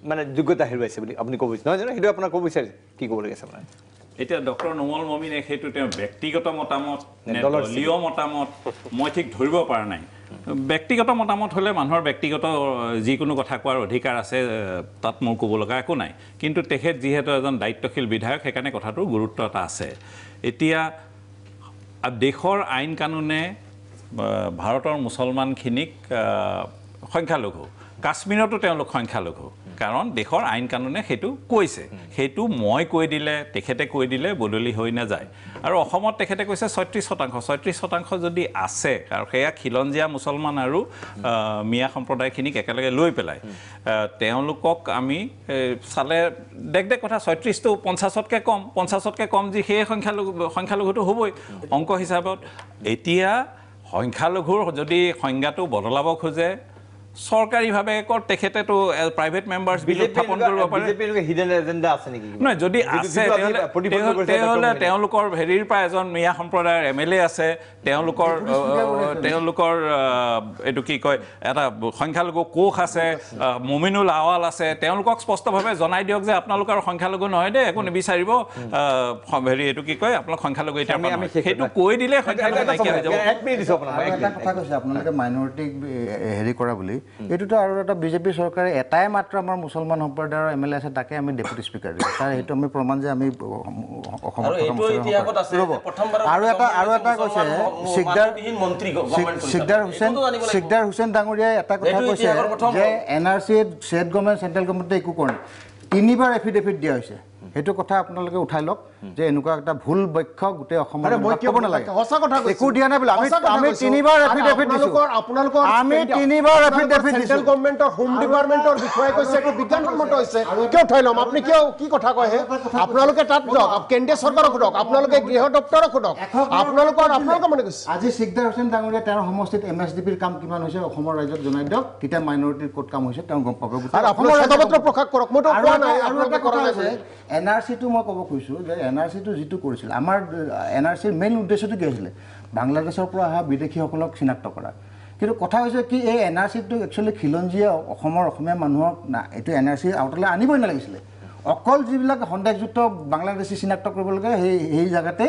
মানে যোগ্যতা হেৰুৱাইছে বুলি আপুনি ক'ব বিচাৰিছে নহয় জানো সেইটো আপোনাৰ ক'ব বিচাৰিছে কি ক'ব লাগিছে আপোনাৰ এতিয়া ডক্টৰ নোমল মমিনে সেইটো তেওঁৰ ব্যক্তিগত মতামত নে দলীয় মতামত মই ঠিক ধৰিব পৰা নাই ব্যক্তিগত মতামত হ'লে মানুহৰ ব্যক্তিগত যিকোনো কথা কোৱাৰ অধিকাৰ আছে তাত মোৰ ক'ব লগা একো নাই কিন্তু তেখেত যিহেতু এজন দায়িত্বশীল বিধায়ক সেইকাৰণে কথাটোৰ গুৰুত্ব এটা আছে এতিয়া দেশৰ আইন কানুনে ভাৰতৰ মুছলমানখিনিক সংখ্যালঘু কাশ্মীৰতো তেওঁলোক সংখ্যালঘু কাৰণ দেশৰ আইন কানুনে সেইটো কৈছে সেইটো মই কৈ দিলে তেখেতে কৈ দিলে বদলি হৈ নাযায় আৰু অসমত তেখেতে কৈছে 36% যদি আছে আৰু সেয়া খিলঞ্জীয়া মুছলমান আৰু মিয়া সম্প্ৰদায়খিনিক একেলগে লৈ পেলাই তেওঁলোকক আমি চালে দেখ কথা 36 টো 50তকৈ কম যি সেই সংখ্যালঘুটো হ'বই অংক হিচাপত এতিয়া সংখ্যালঘুৰ যদি সংজ্ঞাটো বদলাব খোজে সৰকাৰিভাবে তেখেতেতো প্ৰাইভেট মেম্বাৰ্স বিল স্থাপন কৰিব পাৰে বিজেপিৰ হিডেন এজেন্ডা আছে নেকি নহয় যদি আছে তেওঁলোকৰ হেৰিৰ পৰা এজন মিয়া সম্প্ৰদায়ৰ এমএলএ আছে তেওঁলোকৰ এটো কি কয় এটা সংখ্যালঘু কোষ আছে মুমিনুল আৱাল আছে তেওঁলোকক স্পষ্টভাৱে জনাই দিয়ক যে আপোনালোকৰ সংখ্যালঘু নহয় দে একো নিবিচাৰিব হেৰি এটো কি কয় আপোনালোক সংখ্যালঘু এটা আমি সেইটো কৈ দিলে সংখ্যালঘু নাইকিয়া হৈ যাব এক মিনিট দিছো আপোনালোক এটা কথা কৈছে আপোনালোকে মাইনৰিটি হেৰি কৰা বুলি এইটোতো আৰু এটা বিজেপি চৰকাৰে এটাই মাত্ৰ আমাৰ মুছলমান সম্প্ৰদায়ৰ এমএলএ আছে তাকে আমি ডেপুটি স্পিকাৰ দিওঁ তাৰ সেইটো আমি প্ৰমাণ যে আমি অসমৰ আৰু এটা কৈছে সিকদাৰ হুছেইন ডাঙৰীয়াই এটা কথা কৈছে যে এনআৰচি ষ্টেট গভৰ্ণমেণ্ট চেণ্ট্ৰেল গভৰ্ণমেণ্টে একো কৰা নাই 3বাৰ এফিডেভিট দিয়া হৈছে সেইটো কথা আপোনালোকে উঠাই লওক যে এনেকুৱা একটা ভুল ব্যাখ্যা গোটে অসমৰ ক'ব নালাগে সঁচা কথা একো দিয়া নাই বুলি আমি 3বাৰ এফিডেভিট দিছো আপোনালোকৰ আমি 3বাৰ এফিডেভিট দিছো চেণ্ট্ৰেল গভৰ্ণমেণ্টৰ হোম ডিপাৰ্টমেণ্টৰ বিষয়ে কৈছে একো বিজ্ঞানসন্মত হৈছে কিয় উঠাই লম আপুনি কিয় কি কথা কয় আপোনালোকে তাত যাওক কেন্দ্ৰীয় চৰকাৰক সোধক আপোনালোকে গৃহ দপ্তৰক সোধক আপোনালোকৰ মানে কৈছে আজি সিকদাৰ হুছেইন ডাঙৰীয়া তেওঁৰ সমষ্টিত এমএছডিপিৰ কাম কিমান হৈছে অসমৰ ৰাজ্যত জনাই দিয়ক তেতিয়া মাইনৰিটিৰ ক'ত কাম হৈছে তেওঁ গম পাব আৰু আপোনাৰ সদপত্ৰ প্ৰকাশ কৰক মইতো কোৱা নাই আপোনালোকে কৰা আছে এনআৰচিটো মই ক'ব কৈছোঁ যে এনআৰচিটো যিটো কৰিছিল আমাৰ এনআৰচিৰ মেইন উদ্দেশ্যটো কি হৈছিলে বাংলাদেশৰ পৰা অহা বিদেশীসকলক চিনাক্ত কৰা কিন্তু কথা হৈছে কি এই NRC-টো একচুৱেলি খিলঞ্জীয়া অসমীয়া মানুহক না এইটো NRC আউটলৈ আনিবই নালাগিছিলে অকল যিবিলাক সন্দেহযুক্ত বাংলাদেশী চিনাক্ত কৰিব লাগে সেই জেগাতে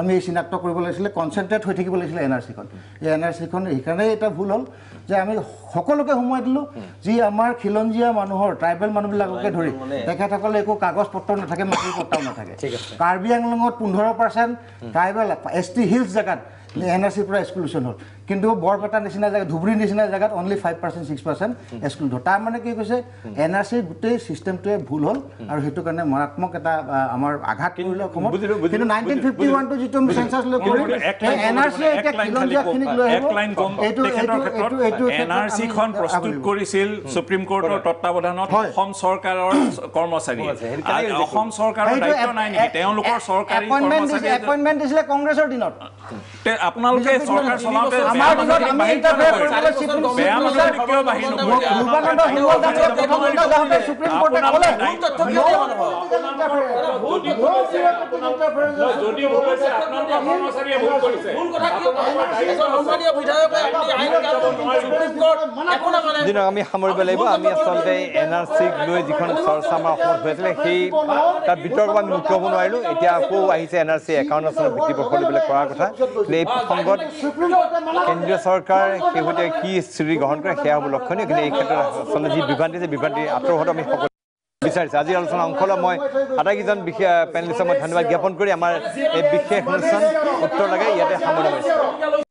আমি এই চিনাক্ত কৰিব লাগিছিলে কনচেনট্ৰেট হৈ থাকিব লাগিছিলে NRC-খন এই NRC-খন সেইকাৰণে এটা ভুল হ'ল যে আমি সকলোকে সোমোৱাই দিলোঁ যি আমাৰ খিলঞ্জীয়া মানুহৰ ট্ৰাইবেল মানুহবিলাককে ধৰি তেখেতসকলে একো কাগজ পত্ৰ নাথাকে মাটিৰ পত্তাও নাথাকে কাৰ্বি আংলঙত 15% ট্ৰাইবেল ST হিলছ জেগাত NRC-ৰ পৰা এক্সক্লুশ্যন হ'ল কিন্তু বৰপেটা নিচিনা জেগা ধুবুৰী নিচিনা জেগাত অনলি 5% 6% এক্সক্লুড হ'ল তাৰমানে কি কৈছে NRC-ৰ গোটেই ছিষ্টেমটোৱে ভুল হ'ল আৰু সেইটো কাৰণে মাৰাত্মক এটা আমাৰ আঘাত কৰিলে অসমত কিন্তু 1951টো যিটো আমি চেঞ্চাছ লৈ কৰি NRC এতিয়া খিলঞ্জীয়াখিনিক লৈ আহিব NRC-খন প্ৰস্তুত কৰিছিল সুপ্ৰিম কোৰ্টৰ তত্ত্বাৱধানত অসম চৰকাৰৰ কৰ্মচাৰী অসম চৰকাৰৰ দায়িত্ব নাই নেকি তেওঁলোকৰ চৰকাৰী কৰ্মচাৰী এপইণ্টমেণ্ট দিছিলে কংগ্ৰেছৰ দিনত আপোনালোকে চৰকাৰ চলাওঁতে যিনক আমি সামৰিব লাগিব আমি আচলতে NRC-ক লৈ যিখন চৰ্চা আমাৰ অসমত হৈ আছিলে সেই তাৰ বিতৰ্ক আমি মুক্ত হ'ব নোৱাৰিলোঁ এতিয়া আকৌ আহিছে NRC 51 চনৰ ভিত্তিপ্ৰস্তৰলৈ বোলে কৰাৰ কথা এই প্ৰসংগত কেন্দ্ৰীয় চৰকাৰ শেহতীয়া কি স্থিতি গ্ৰহণ কৰে সেয়া হ'ব লক্ষণীয় কিন্তু এই ক্ষেত্ৰত আচলতে যি বিভ্ৰান্তি আঁতৰ হোৱাটো আমি সকলো বিচাৰিছোঁ আজিৰ আলোচনা অংশলৈ মই আটাইকেইজন বিশেষ পেনেলিষ্টক মই ধন্যবাদ জ্ঞাপন কৰি আমাৰ এই বিশেষ অনুষ্ঠান উত্তৰ লাগে ইয়াতে সামৰণি মাৰিছোঁ